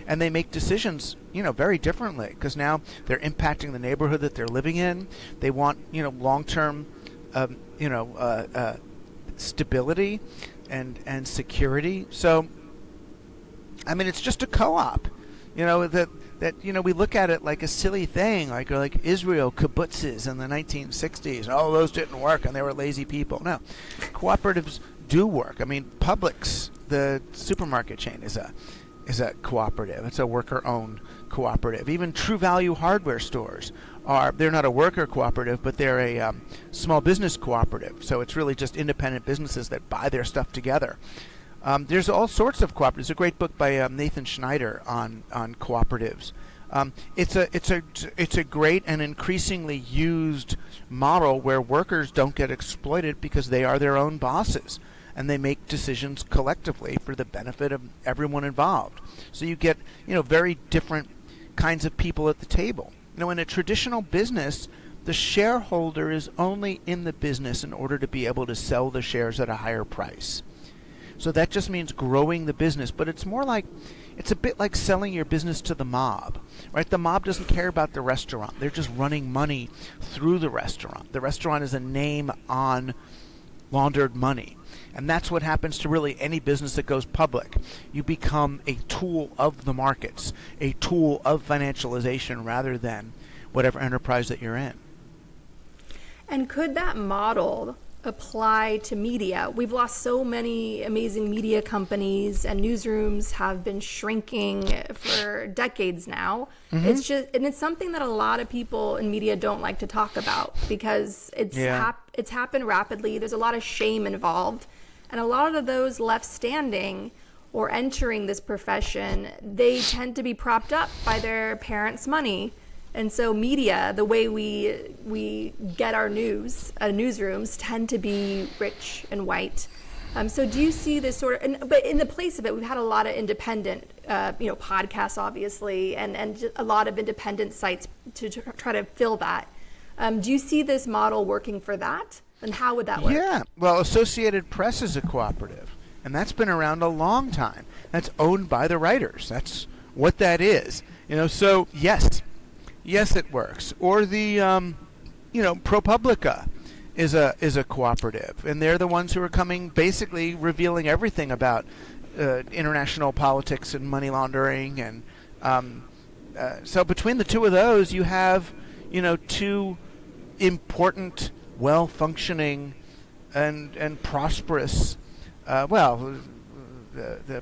And they make decisions, very differently because now they're impacting the neighborhood that they're living in. They want, long-term, stability and security. So, I mean, it's just a co-op, that we look at it like a silly thing, like Israel kibbutzes in the 1960s. Oh, those didn't work, and they were lazy people. No, cooperatives do work. I mean, Publix, the supermarket chain, is a cooperative. It's a worker-owned cooperative. Even True Value hardware stores they're not a worker cooperative, but they're a small business cooperative. So it's really just independent businesses that buy their stuff together. There's all sorts of cooperatives. There's a great book by Nathan Schneider on cooperatives. It's a great and increasingly used model where workers don't get exploited because they are their own bosses and they make decisions collectively for the benefit of everyone involved. So you get very different kinds of people at the table. In a traditional business, the shareholder is only in the business in order to be able to sell the shares at a higher price. So that just means growing the business, but it's a bit like selling your business to the mob, right? The mob doesn't care about the restaurant. They're just running money through the restaurant. The restaurant is a name on laundered money. And that's what happens to really any business that goes public. You become a tool of the markets, a tool of financialization rather than whatever enterprise that you're in. And could that model apply to media? We've lost so many amazing media companies, and newsrooms have been shrinking for decades now. Mm-hmm. It's something that a lot of people in media don't like to talk about because it's happened rapidly. There's a lot of shame involved, and a lot of those left standing or entering this profession, they tend to be propped up by their parents' money. And so media, the way we get our news, newsrooms tend to be rich and white. So do you see this but in the place of it, we've had a lot of independent, podcasts, obviously, and a lot of independent sites to try to fill that. Do you see this model working for that? And how would that work? Yeah, well, Associated Press is a cooperative, and that's been around a long time. That's owned by the writers. That's what that is. So yes, it works. Or the, ProPublica is a cooperative, and they're the ones who are coming, basically revealing everything about international politics and money laundering, and so between the two of those, you have, two important, well-functioning, and prosperous. The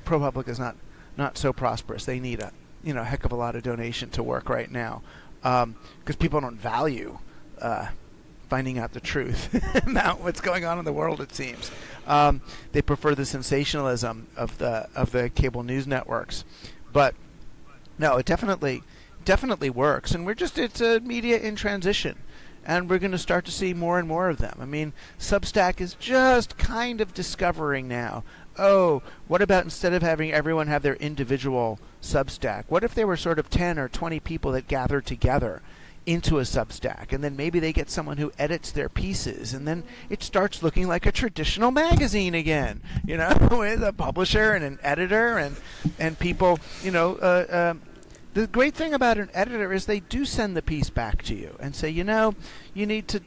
ProPublica is not so prosperous. They need a heck of a lot of donation to work right now. Because people don't value finding out the truth about what's going on in the world, it seems. They prefer the sensationalism of the cable news networks. But no, it definitely works, and it's a media in transition, and we're going to start to see more and more of them. I mean, Substack is just kind of discovering now. Oh, what about instead of having everyone have their individual Substack, what if there were sort of 10 or 20 people that gather together into a Substack, and then maybe they get someone who edits their pieces, and then it starts looking like a traditional magazine again, with a publisher and an editor and people, the great thing about an editor is they do send the piece back to you and say, you need to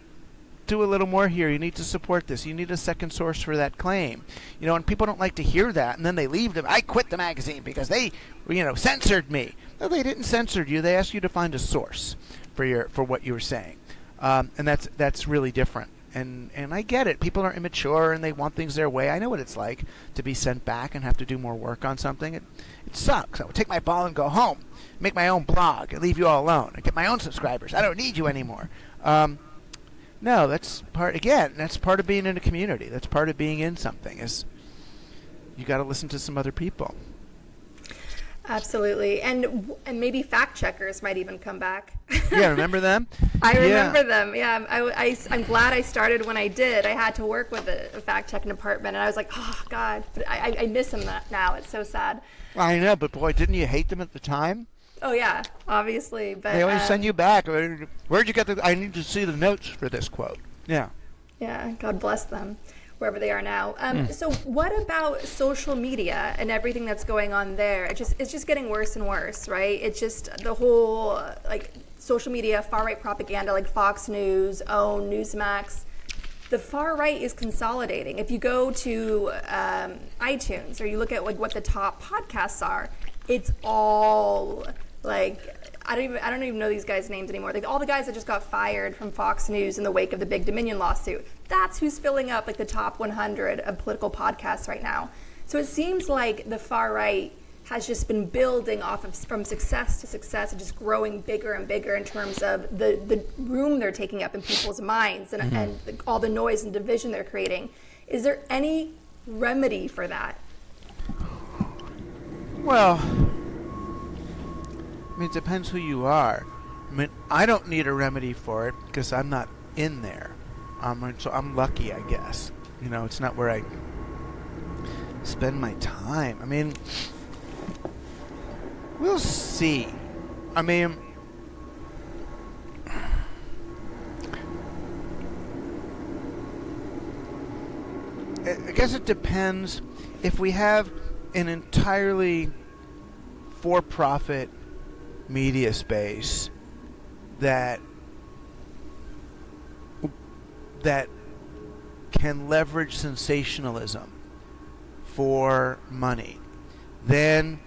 do a little more here. You need to support this. You need a second source for that claim. And people don't like to hear that, and then they leave them. I quit the magazine because they, censored me. No, they didn't censor you. They asked you to find a source for what you were saying, and that's really different. And I get it. People are immature and they want things their way. I know what it's like to be sent back and have to do more work on something. It sucks. I would take my ball and go home, make my own blog, and leave you all alone, and get my own subscribers. I don't need you anymore. No, that's part of being in a community. That's part of being in something, is you got to listen to some other people. Absolutely. And maybe fact checkers might even come back. Yeah, remember them? I remember them. Yeah, I'm glad I started when I did. I had to work with a fact checking department, and I was like, oh, God. I miss them now. It's so sad. I know, but boy, didn't you hate them at the time? Oh, yeah, obviously. But they always send you back. Where'd you get I need to see the notes for this quote. Yeah. Yeah, God bless them, wherever they are now. So what about social media and everything that's going on there? It's just getting worse and worse, right? It's just the whole, social media, far-right propaganda, like Fox News, OWN, Newsmax. The far right is consolidating. If you go to iTunes or you look at what the top podcasts are, it's all I don't even know these guys' names anymore. All the guys that just got fired from Fox News in the wake of the big Dominion lawsuit. That's who's filling up the top 100 of political podcasts right now. So it seems like the far right has just been building from success to success and just growing bigger and bigger in terms of the room they're taking up in people's minds and all the noise and division they're creating. Is there any remedy for that? Well, it depends who you are. I don't need a remedy for it because I'm not in there. So I'm lucky, I guess. It's not where I spend my time. We'll see. I guess it depends. If we have an entirely for-profit media space that can leverage sensationalism for money, then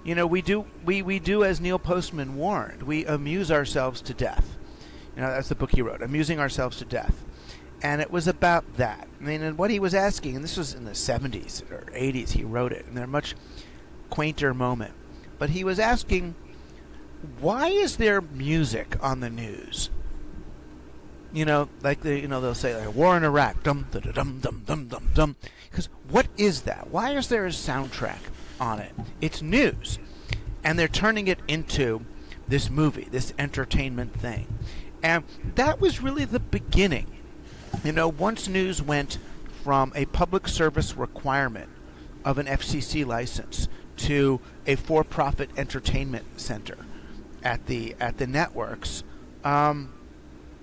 we do as Neil Postman warned, we amuse ourselves to death. That's the book he wrote, Amusing Ourselves to Death. And it was about that. And what he was asking, and this was in the 70s or 80s he wrote it, and they're a much quainter moment. But he was asking, why is there music on the news? They'll say war in Iraq, dum dum dum dum dum dum dum. Because what is that? Why is there a soundtrack on it? It's news, and they're turning it into this movie, this entertainment thing, and that was really the beginning. Once news went from a public service requirement of an FCC license to a for-profit entertainment center at the networks,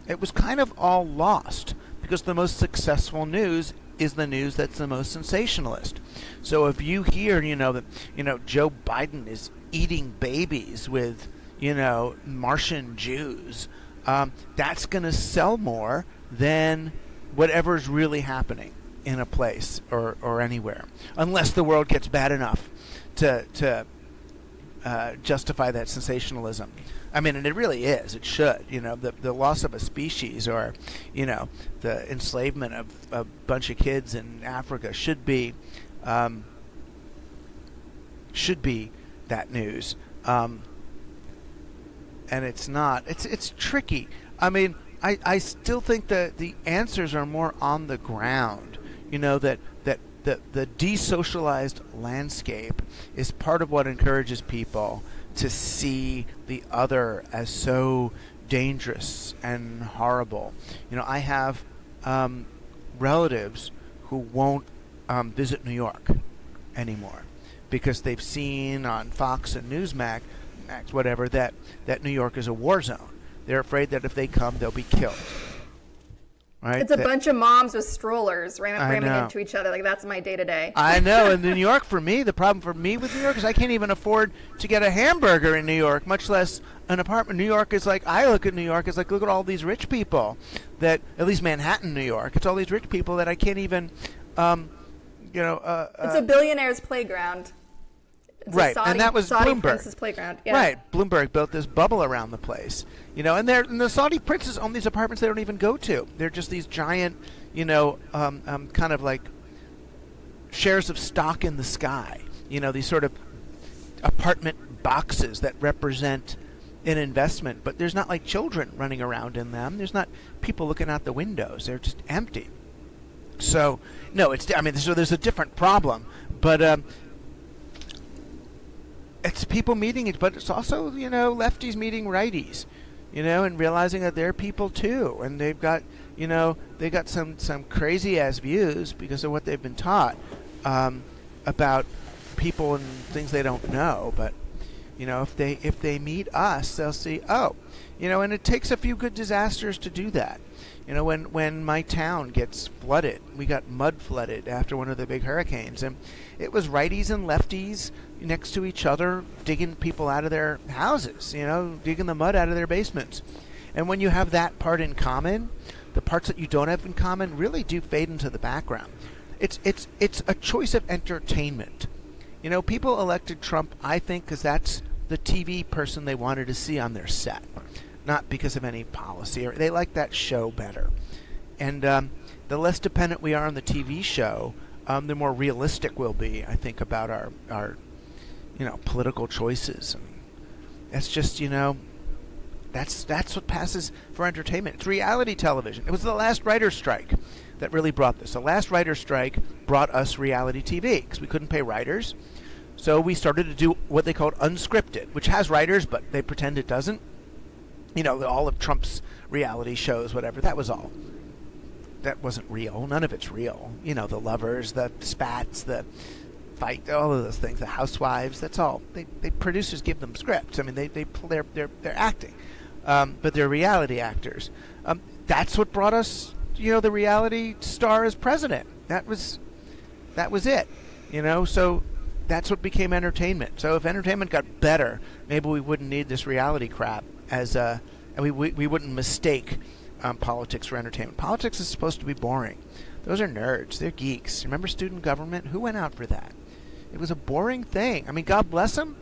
it was kind of all lost because the most successful news is the news that's the most sensationalist. So if you hear, that Joe Biden is eating babies with, Martian Jews, that's going to sell more than whatever's really happening in a place or anywhere, unless the world gets bad enough to justify that sensationalism. And it really is. It should. The loss of a species or, the enslavement of a bunch of kids in Africa should be that news. And it's not. It's tricky. I still think that the answers are more on the ground. That the desocialized landscape is part of what encourages people to see the other as so dangerous and horrible. I have relatives who won't visit New York anymore because they've seen on Fox and Newsmax, whatever, that New York is a war zone. They're afraid that if they come, they'll be killed. Right? It's a bunch of moms with strollers ramming into each other. That's my day-to-day. I know. In New York, for me, the problem for me with New York is I can't even afford to get a hamburger in New York, much less an apartment. New York is I look at New York as look at all these rich people that, at least Manhattan, New York, it's all these rich people that I can't even, it's a billionaire's playground. It's Right, a Saudi, and that was Saudi Bloomberg. prince's playground. Yeah. Right, Bloomberg built this bubble around the place, and the Saudi princes own these apartments they don't even go to. They're just these giant, kind of like shares of stock in the sky. These sort of apartment boxes that represent an investment, but there's not like children running around in them. There's not people looking out the windows. They're just empty. So no, so there's a different problem, but it's people meeting it, but it's also lefties meeting righties, and realizing that they're people too, and they've got some crazy ass views because of what they've been taught about people and things they don't know, but. If they meet us, they'll see, and it takes a few good disasters to do that. When my town gets flooded, we got mud flooded after one of the big hurricanes, and it was righties and lefties next to each other digging people out of their houses, digging the mud out of their basements. And when you have that part in common, the parts that you don't have in common really do fade into the background. It's a choice of entertainment. People elected Trump, I think, because that's the TV person they wanted to see on their set, not because of any policy. Or they like that show better. And the less dependent we are on the TV show, the more realistic we'll be, I think, about our political choices. And it's just, that's what passes for entertainment. It's reality television. It was the last writer's strike that really brought this. The last writer's strike brought us reality TV because we couldn't pay writers. So we started to do what they called unscripted, which has writers, but they pretend it doesn't. All of Trump's reality shows, whatever, that was all. That wasn't real. None of it's real. The lovers, the spats, the fight, all of those things, the housewives, that's all. They producers give them scripts. I mean, they're acting. But they're reality actors. That's what brought us, the reality star as president. That was it. So that's what became entertainment. So if entertainment got better, maybe we wouldn't need this reality crap and we wouldn't mistake politics for entertainment. Politics is supposed to be boring. Those are nerds. They're geeks. Remember student government? Who went out for that? It was a boring thing. I mean, God bless them.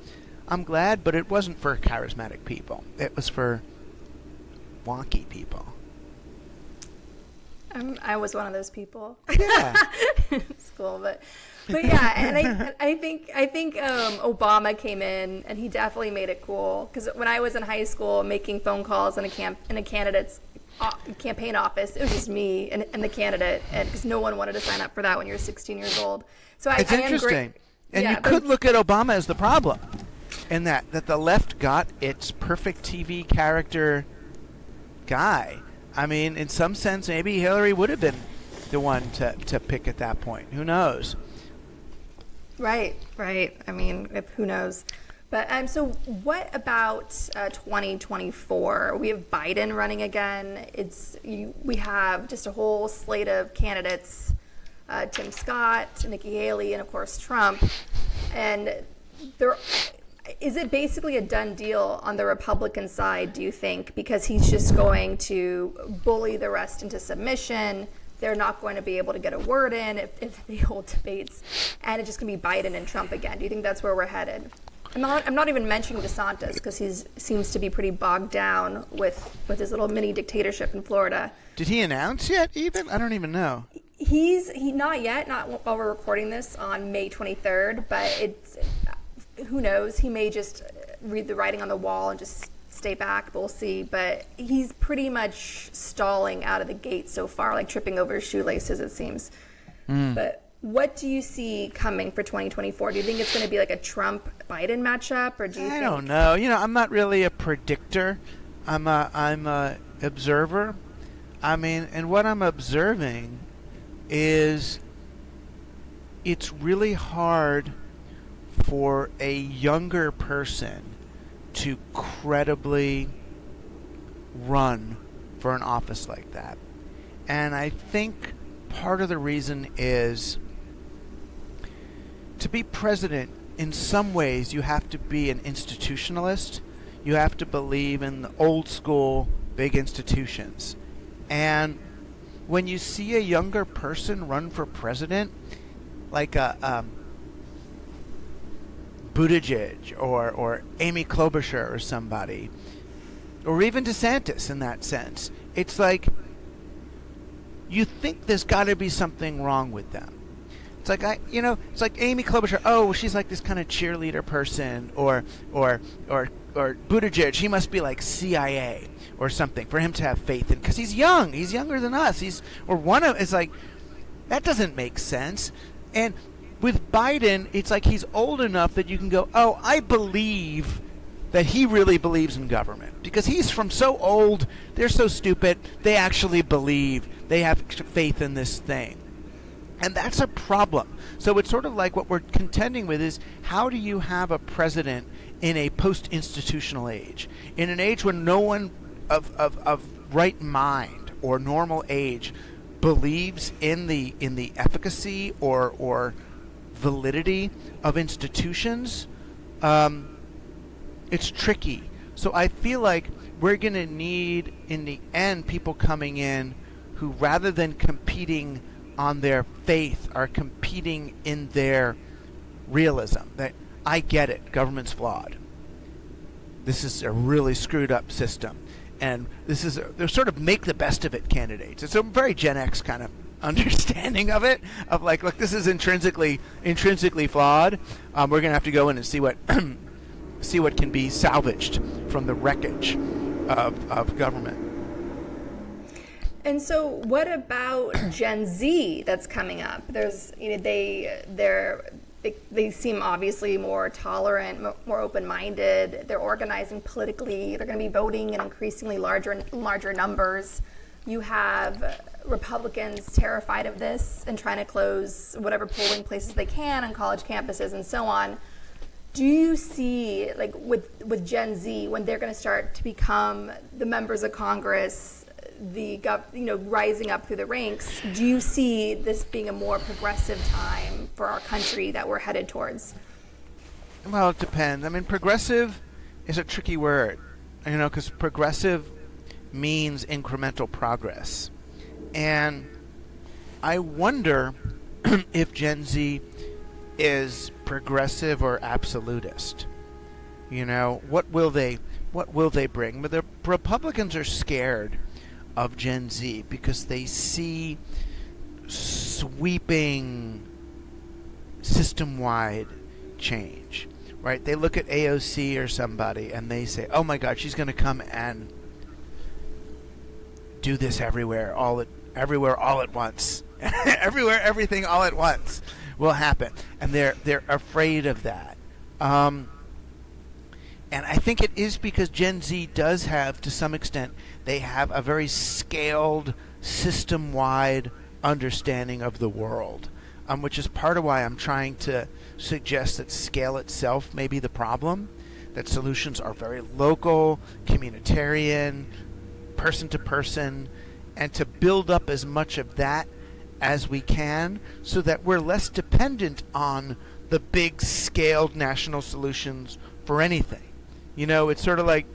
I'm glad, but it wasn't for charismatic people. It was for wonky people. I was one of those people. Yeah. In school, but yeah, and I think Obama came in and he definitely made it cool, because when I was in high school making phone calls in a candidate's campaign office, it was just me and the candidate, and because no one wanted to sign up for that when you're 16 years old. So it's interesting, and you could look at Obama as the problem, in that the left got its perfect TV character guy. I mean, in some sense, maybe Hillary would have been the one to pick at that point. Who knows? Right. I mean, who knows? But so what about 2024? We have Biden running again. We have just a whole slate of candidates: Tim Scott, Nikki Haley, and of course Trump. And is it basically a done deal on the Republican side, do you think? Because he's just going to bully the rest into submission. They're not going to be able to get a word in if they hold debates. And it's just going to be Biden and Trump again. Do you think that's where we're headed? I'm not even mentioning DeSantis, because he seems to be pretty bogged down with his little mini dictatorship in Florida. Did he announce yet even? I don't even know. He not yet, not while we're recording this on May 23rd, but who knows? He may just read the writing on the wall and just stay back, but we'll see. But he's pretty much stalling out of the gate so far, like tripping over his shoelaces, it seems. But what do you see coming for 2024? Do you think it's going to be like a Trump-Biden matchup, or do you think... I don't know. I'm not really a predictor. I'm a observer. I mean, and what I'm observing is it's really hard for a younger person to credibly run for an office like that. And I think part of the reason is, to be president, in some ways you have to be an institutionalist. You have to believe in the old school big institutions. And when you see a younger person run for president, like a Buttigieg or Amy Klobuchar or somebody, or even DeSantis in that sense. It's like you think there's got to be something wrong with them. It's like it's like Amy Klobuchar. Oh, she's like this kind of cheerleader person, or Buttigieg. He must be like CIA or something for him to have faith in, because he's young. He's younger than us. It's like that doesn't make sense. And with Biden, it's like he's old enough that you can go, oh, I believe that he really believes in government, because he's from so old. They're so stupid. They actually believe. They have faith in this thing. And that's a problem. So it's sort of like what we're contending with is, how do you have a president in a post-institutional age, in an age when no one of right mind or normal age believes in the efficacy or validity of institutions? It's tricky. So I feel like we're going to need, in the end, people coming in who, rather than competing on their faith, are competing in their realism. That I get it, government's flawed. This is a really screwed up system. And they're sort of make the best of it candidates. It's a very Gen X kind of understanding of it, of like, look, this is intrinsically flawed. We're going to have to go in and see what see what can be salvaged from the wreckage of government. And so, what about Gen Z that's coming up? There's, they seem obviously more tolerant, more open-minded. They're organizing politically. They're going to be voting in increasingly larger numbers. You have Republicans terrified of this and trying to close whatever polling places they can on college campuses and so on. Do you see, like with Gen Z, when they're going to start to become the members of Congress, rising up through the ranks, do you see this being a more progressive time for our country that we're headed towards? Well, it depends. I mean, progressive is a tricky word, because progressive means incremental progress. And I wonder if Gen Z is progressive or absolutist. What will they bring? But the Republicans are scared of Gen Z because they see sweeping system-wide change, right? They look at AOC or somebody and they say, oh my God, she's going to come and do this everywhere all at once. Everywhere, everything all at once will happen. And they're afraid of that. And I think it is because Gen Z does have, to some extent, they have a very scaled, system-wide understanding of the world, which is part of why I'm trying to suggest that scale itself may be the problem, that solutions are very local, communitarian, person-to-person, and to build up as much of that as we can so that we're less dependent on the big scaled national solutions for anything. It's sort of like,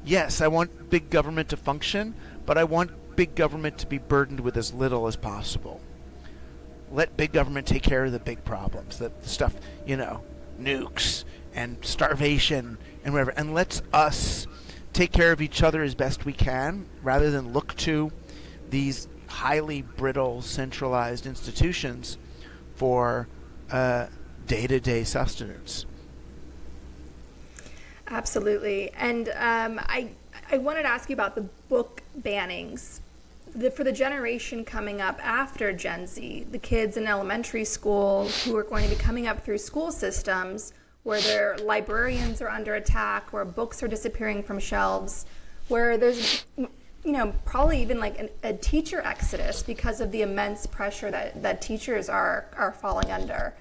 yes, I want big government to function, but I want big government to be burdened with as little as possible. Let big government take care of the big problems, the stuff, nukes and starvation and whatever, and let's us take care of each other as best we can rather than look to these highly brittle, centralized institutions for day-to-day sustenance. Absolutely. And I wanted to ask you about the book bannings. For the generation coming up after Gen Z, the kids in elementary school who are going to be coming up through school systems where their librarians are under attack, where books are disappearing from shelves, where there's probably even like a teacher exodus because of the immense pressure that teachers are falling under.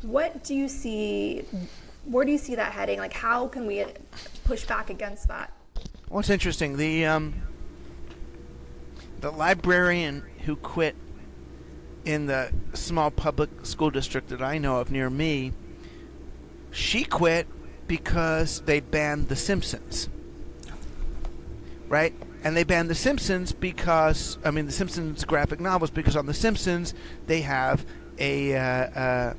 What do you see? Where do you see that heading? Like, how can we push back against that? Well, it's interesting. The librarian who quit in the small public school district that I know of near me, she quit because they banned The Simpsons. Right? And they banned The The Simpsons graphic novels, because on The Simpsons they have a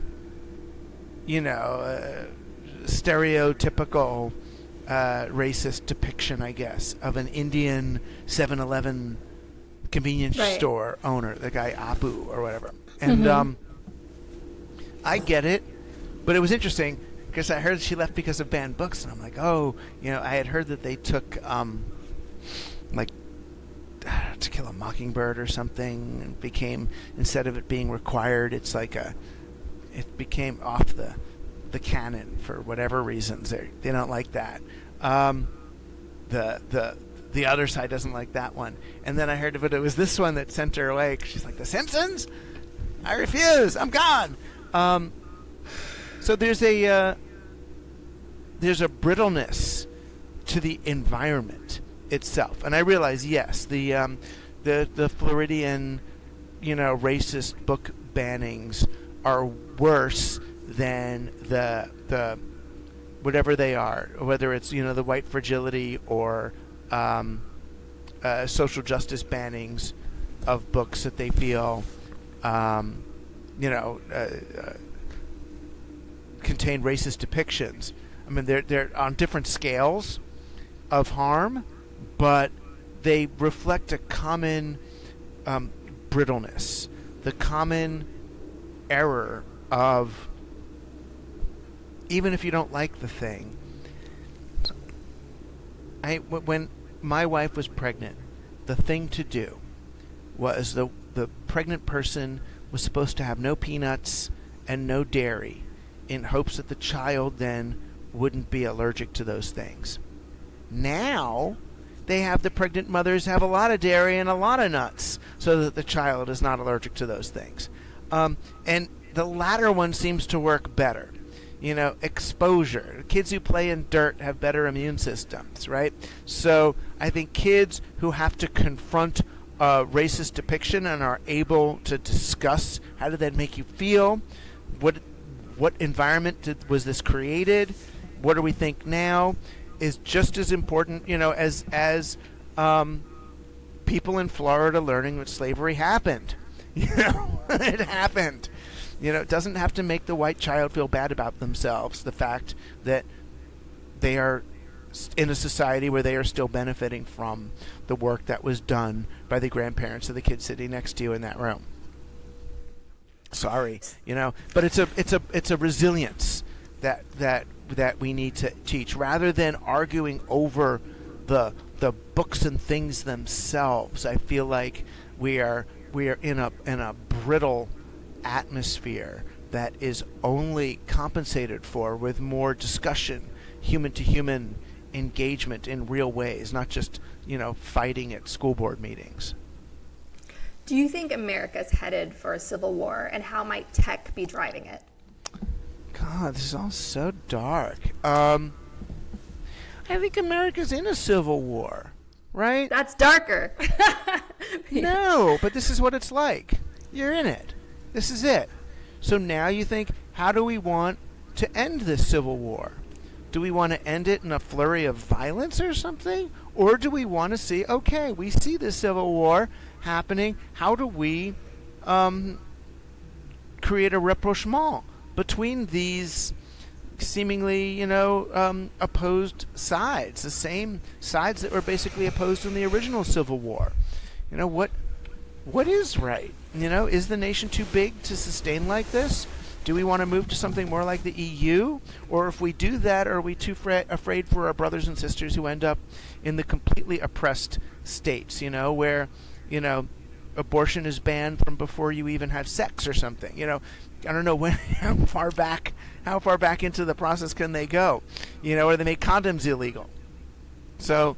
stereotypical racist depiction, I guess, of an Indian 7-Eleven convenience store owner, the guy Apu or whatever. And I get it, but it was interesting because I heard she left because of banned books, and I'm like, oh, I had heard that they took like To Kill a Mockingbird or something, and became, instead of it being required, it's like it became off the canon for whatever reasons. They don't like that. The other side doesn't like that one. And then I heard of it was this one that sent her away. She's like, The Simpsons? I refuse. I'm gone. So there's a brittleness to the environment itself. And I realize, yes, the Floridian, racist book bannings are worse than the whatever they are, whether it's the white fragility or social justice bannings of books that they feel contain racist depictions. I mean, they're on different scales of harm, but they reflect a common brittleness, the common error of, even if you don't like the thing. When my wife was pregnant, the thing to do was the pregnant person was supposed to have no peanuts and no dairy, in hopes that the child then wouldn't be allergic to those things. Now they have the pregnant mothers have a lot of dairy and a lot of nuts so that the child is not allergic to those things. And the latter one seems to work better. Exposure. Kids who play in dirt have better immune systems, right? So I think kids who have to confront a racist depiction and are able to discuss, how did that make you feel? What environment was this created? What do we think now? Is just as important, as people in Florida learning that slavery happened. It happened. It doesn't have to make the white child feel bad about themselves, the fact that they are in a society where they are still benefiting from the work that was done by the grandparents of the kid sitting next to you in that room. Sorry, but it's a resilience that we need to teach, rather than arguing over the books and things themselves. I feel like we are in a brittle atmosphere that is only compensated for with more discussion, human to human engagement in real ways, not just fighting at school board meetings. Do you think America's headed for a civil war, and how might tech be driving it? God, this is all so dark. I think America's in a civil war, right? That's darker. No, but this is what it's like. You're in it. This is it. So now you think, how do we want to end this civil war? Do we want to end it in a flurry of violence or something? Or do we want to see, okay, we see this civil war happening. How do we create a rapprochement between these seemingly, opposed sides, the same sides that were basically opposed in the original Civil War? What is right? Is the nation too big to sustain like this? Do we want to move to something more like the EU? Or if we do that, are we too afraid for our brothers and sisters who end up in the completely oppressed states, where, abortion is banned from before you even have sex or something? I don't know how far back into the process can they go? Or they make condoms illegal. So,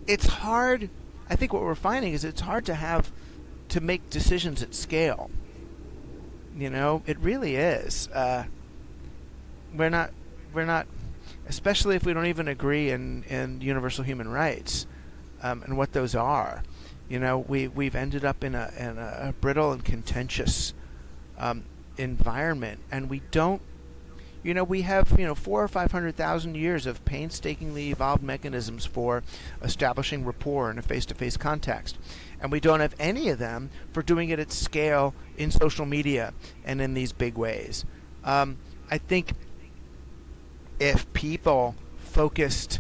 it's hard. I think what we're finding is it's hard to make decisions at scale. It really is. We're not, especially if we don't even agree in universal human rights, and what those are. We've ended up in a brittle and contentious environment, and we don't We have 400 or 500,000 years of painstakingly evolved mechanisms for establishing rapport in a face-to-face context, and we don't have any of them for doing it at scale in social media and in these big ways. I think if people focused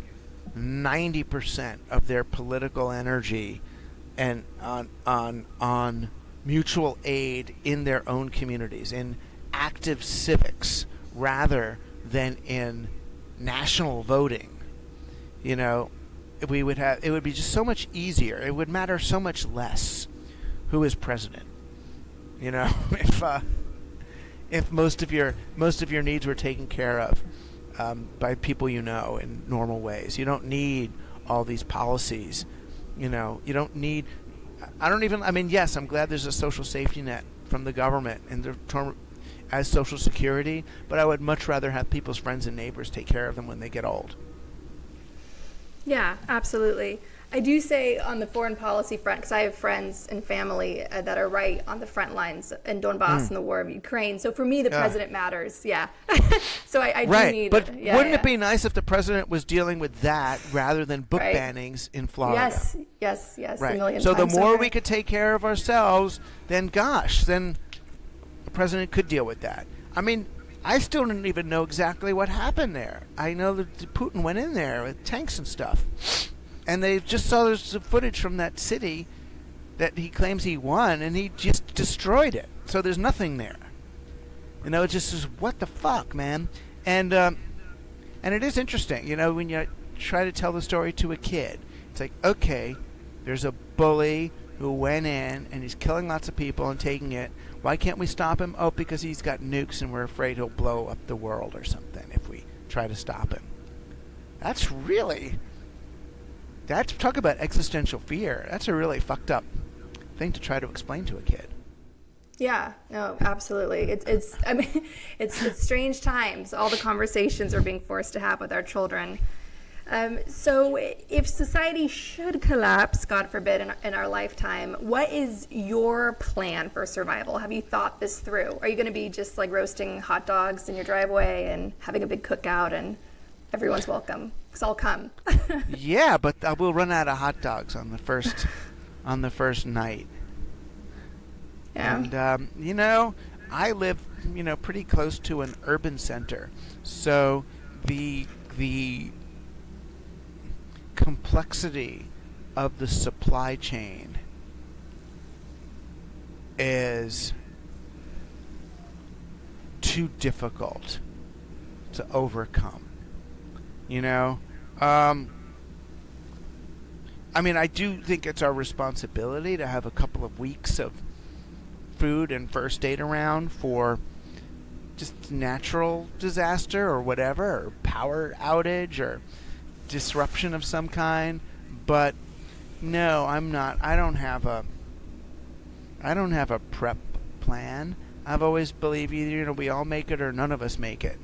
90% of their political energy and on mutual aid in their own communities, in active civics rather than in national voting, we would have, it would be just so much easier. It would matter so much less who is president. If most of your needs were taken care of by people in normal ways. You don't need all these policies. You don't need. Yes, I'm glad there's a social safety net from the government and as Social Security, but I would much rather have people's friends and neighbors take care of them when they get old. Yeah, absolutely. I do say on the foreign policy front, because I have friends and family that are right on the front lines in Donbass and the war of Ukraine. So for me, the president matters. Yeah. So I do need. But wouldn't it be nice if the president was dealing with that rather than book bannings in Florida? Yes. Right. A million so the times more over. we could take care of ourselves, then the president could deal with that. I still didn't even know exactly what happened there. I know that Putin went in there with tanks and stuff. And they just saw there's some footage from that city that he claims he won, and he just destroyed it. So there's nothing there. It just is, what the fuck, man? And it is interesting, when you try to tell the story to a kid. It's like, okay, there's a bully who went in, and he's killing lots of people and taking it. Why can't we stop him? Oh, because he's got nukes, and we're afraid he'll blow up the world or something if we try to stop him. Talk about existential fear. That's a really fucked up thing to try to explain to a kid. Yeah, no, absolutely. It's strange times. All the conversations we're being forced to have with our children. So if society should collapse, God forbid, in our lifetime, what is your plan for survival? Have you thought this through? Are you going to be just like roasting hot dogs in your driveway and having a big cookout and everyone's welcome? Because I'll come. Yeah, but I will run out of hot dogs on the first night. Yeah. And I live pretty close to an urban center, so the complexity of the supply chain is too difficult to overcome. I do think it's our responsibility to have a couple of weeks of food and first aid around for just natural disaster or whatever, or power outage or disruption of some kind. But no, I'm not. I don't have a prep plan. I've always believed either we all make it or none of us make it.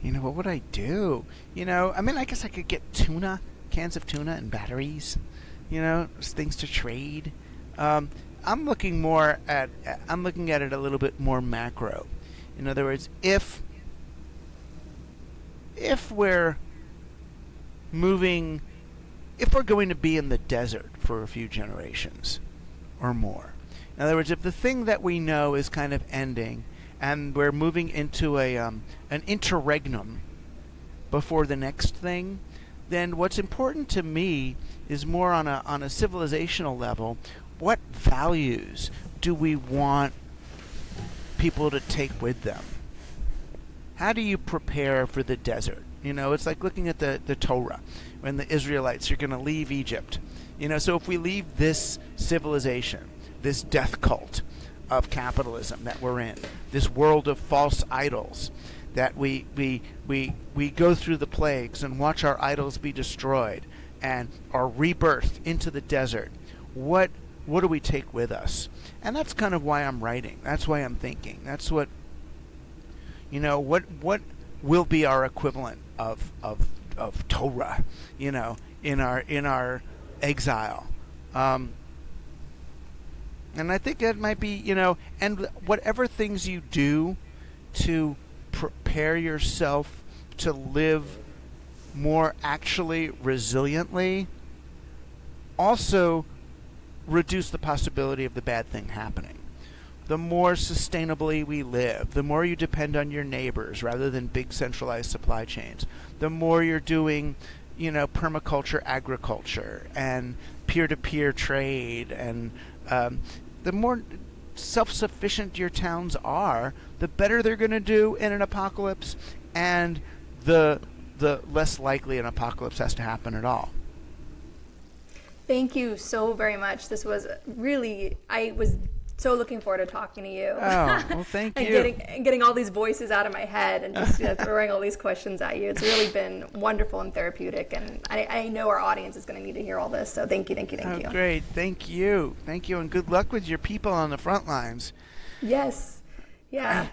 What would I do? I guess I could get cans of tuna and batteries, things to trade. I'm looking at it a little bit more macro. In other words, if we're going to be in the desert for a few generations or more. In other words, if the thing that we know is kind of ending and we're moving into an interregnum before the next thing, then what's important to me is more on a civilizational level. What values do we want people to take with them? How do you prepare for the desert? It's like looking at the Torah when the Israelites are going to leave Egypt. So if we leave this civilization, this death cult of capitalism that we're in, this world of false idols, that we go through the plagues and watch our idols be destroyed and are rebirthed into the desert, what do we take with us? And that's kind of why I'm writing. That's why I'm thinking. That's what what will be our equivalent of Torah, in our exile. And I think that might be, and whatever things you do to prepare yourself to live more actually resiliently also reduce the possibility of the bad thing happening. The more sustainably we live, the more you depend on your neighbors rather than big centralized supply chains, the more you're doing, permaculture agriculture and peer-to-peer trade, and the more self-sufficient your towns are, the better they're going to do in an apocalypse, and the less likely an apocalypse has to happen at all. Thank you so very much. This was really, I was so looking forward to talking to you. Oh, well, thank and you. Getting all these voices out of my head and just throwing all these questions at you. It's really been wonderful and therapeutic, and I know our audience is going to need to hear all this. So thank you. Oh, great. Thank you, and good luck with your people on the front lines. Yes. Yeah.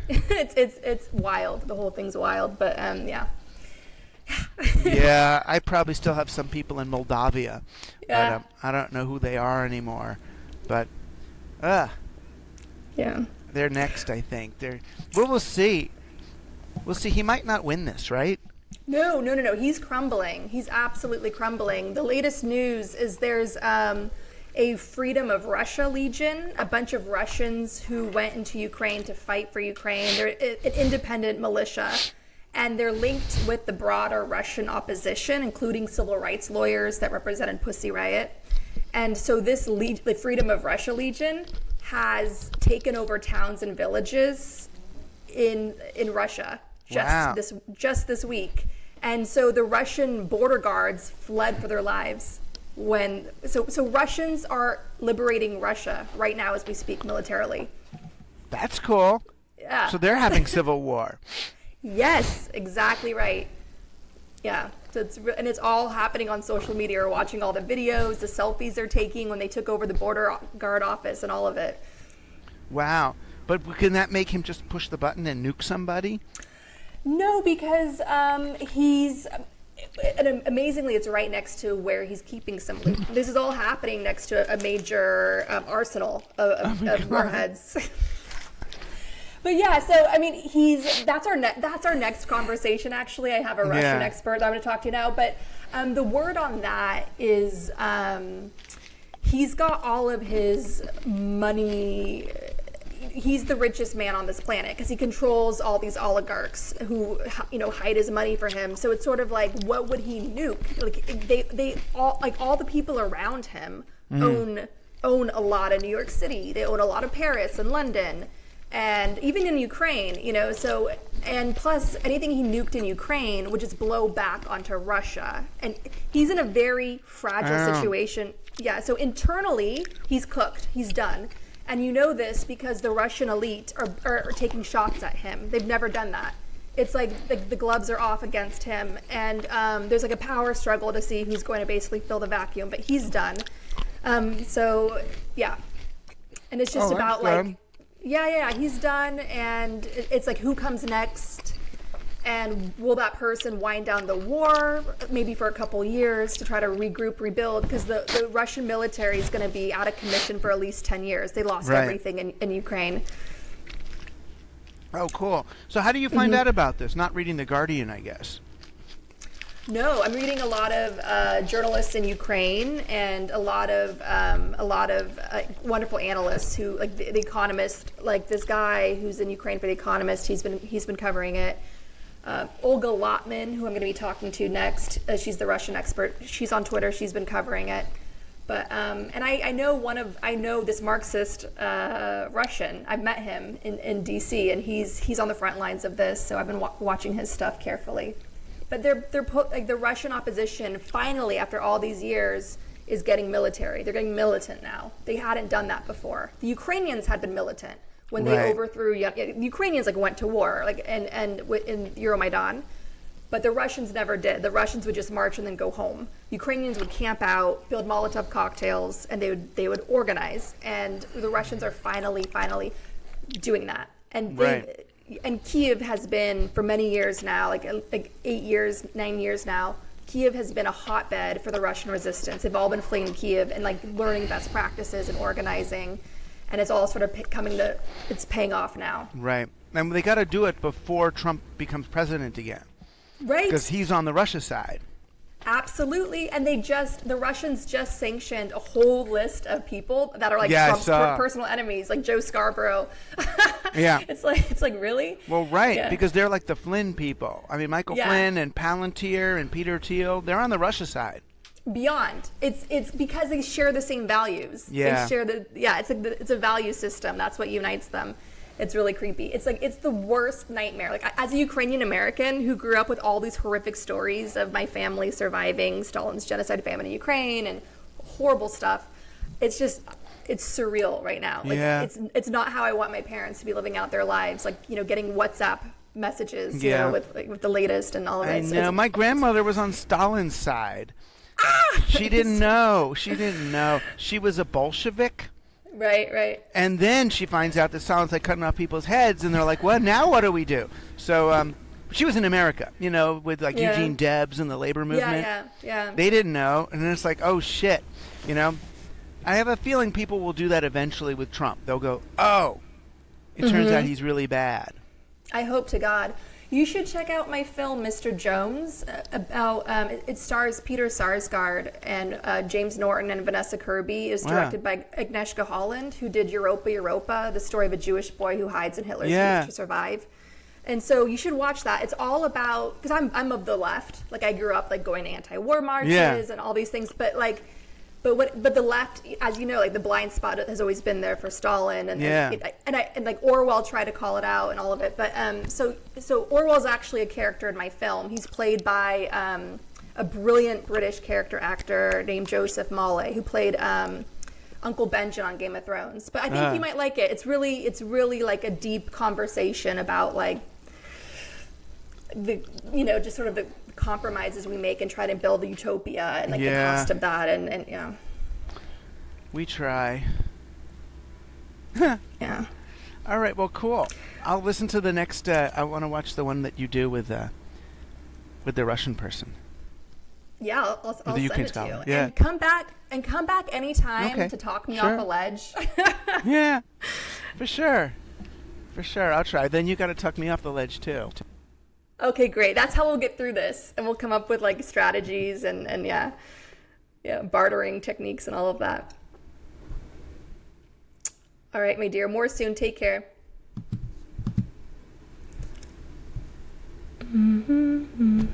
It's wild. The whole thing's wild, but yeah. Yeah, I probably still have some people in Moldavia. Yeah. But, I don't know who they are anymore. But, yeah. They're next, I think. We'll see. We'll see. He might not win this, right? No. He's crumbling. He's absolutely crumbling. The latest news is there's a Freedom of Russia Legion, a bunch of Russians who went into Ukraine to fight for Ukraine. They're an independent militia. And they're linked with the broader Russian opposition, including civil rights lawyers that represented Pussy Riot. And so the Freedom of Russia Legion has taken over towns and villages in Russia just this week. And so the Russian border guards fled for their lives. So Russians are liberating Russia right now as we speak militarily. That's cool. Yeah. So they're having civil war. Yes, exactly right. Yeah, so it's all happening on social media. We're watching all the videos, the selfies they're taking when they took over the border guard office, and all of it. Wow, but can that make him just push the button and nuke somebody? No, because he's. And amazingly, it's right next to where he's keeping some loot. This is all happening next to a major arsenal of warheads. But yeah, so I mean, that's our next conversation. Actually, I have a Russian expert that I'm going to talk to you now. But the word on that is he's got all of his money. He's the richest man on this planet because he controls all these oligarchs who hide his money for him. So it's sort of like, what would he nuke? Like they all, like, all the people around him own a lot of New York City. They own a lot of Paris and London. And even in Ukraine, so, and plus anything he nuked in Ukraine would just blow back onto Russia. And he's in a very fragile situation. Yeah, so internally, he's cooked. He's done. And you know this because the Russian elite are taking shots at him. They've never done that. It's like the gloves are off against him. And there's like a power struggle to see who's going to basically fill the vacuum. But he's done. So, yeah. And it's just about like... Yeah, he's done, and it's like, who comes next, and will that person wind down the war, maybe for a couple years to try to regroup, rebuild, because the Russian military is going to be out of commission for at least 10 years. They lost everything in Ukraine. Oh, cool. So how do you find out about this? Not reading The Guardian, I guess. No, I'm reading a lot of journalists in Ukraine and a lot of wonderful analysts who, like the Economist, like this guy who's in Ukraine for the Economist. He's been covering it. Olga Lotman, who I'm going to be talking to next, she's the Russian expert. She's on Twitter. She's been covering it. But and I know this Marxist Russian. I've met him in DC, and he's on the front lines of this. So I've been watching his stuff carefully. But the Russian opposition finally, after all these years, is getting military. They're getting militant now. They hadn't done that before. The Ukrainians had been militant when they overthrew. The Ukrainians went to war and in Euromaidan, but the Russians never did. The Russians would just march and then go home. Ukrainians would camp out, build Molotov cocktails, and they would organize. And the Russians are finally doing that. And and Kyiv has been for many years now, like 9 years now, Kiev has been a hotbed for the Russian resistance. They've all been fleeing Kiev and like learning best practices and organizing, and it's all sort of it's paying off now. Right. And they got to do it before Trump becomes president again. Right. Because he's on the Russia side. Absolutely. And the Russians just sanctioned a whole list of people that are like Yeah, Trump's personal enemies, like Joe Scarborough. Yeah. It's like really? Well, right, Yeah. because they're like the Flynn people. I mean, Michael Yeah. Flynn and Palantir and Peter Thiel, they're on the Russia side. Beyond. It's because they share the same values. Yeah. They share it's a value system. That's what unites them. It's really creepy. It's like, it's the worst nightmare. Like, as a Ukrainian American who grew up with all these horrific stories of my family surviving Stalin's genocide famine in Ukraine and horrible stuff, it's surreal right now. Like, Yeah. it's not how I want my parents to be living out their lives. Like, getting WhatsApp messages, Yeah. with the latest and all of I it. So know. My grandmother was on Stalin's side. She didn't know. She was a Bolshevik. Right. And then she finds out that Stalin's like cutting off people's heads, and they're like, "Well, now what do we do?" So she was in America, with like Yeah. Eugene Debs and the labor movement. Yeah. They didn't know, and then it's like, "Oh shit," I have a feeling people will do that eventually with Trump. They'll go, "Oh, it turns out he's really bad." I hope to God. You should check out my film, Mr. Jones. About it stars Peter Sarsgaard and James Norton and Vanessa Kirby. Is directed by Agnieszka Holland, who did Europa, the story of a Jewish boy who hides in Hitler's Yeah. to survive. And so you should watch that. It's all about, because I'm of the left. Like, I grew up like going to anti-war marches and all these things, but the left, as you know, like the blind spot has always been there for Stalin, and like Orwell tried to call it out and all of it. But so Orwell's actually a character in my film. He's played by a brilliant British character actor named Joseph Mawley, who played Uncle Benjen on Game of Thrones. But I think you might like it. It's really like a deep conversation about like the just sort of the compromises we make and try to build a utopia and like the cost of that and we try. Yeah. All right, well, cool. I'll listen to the next I want to watch the one that you do with the Russian person. Yeah, I'll send Ukraine it to you. scholar. Yeah. And come back anytime to talk me off a ledge. Yeah. For sure. I'll try. Then you got to tuck me off the ledge too. Okay, great. That's how we'll get through this, and we'll come up with like strategies and bartering techniques and all of that. All right, my dear. More soon. Take care. Mm-hmm.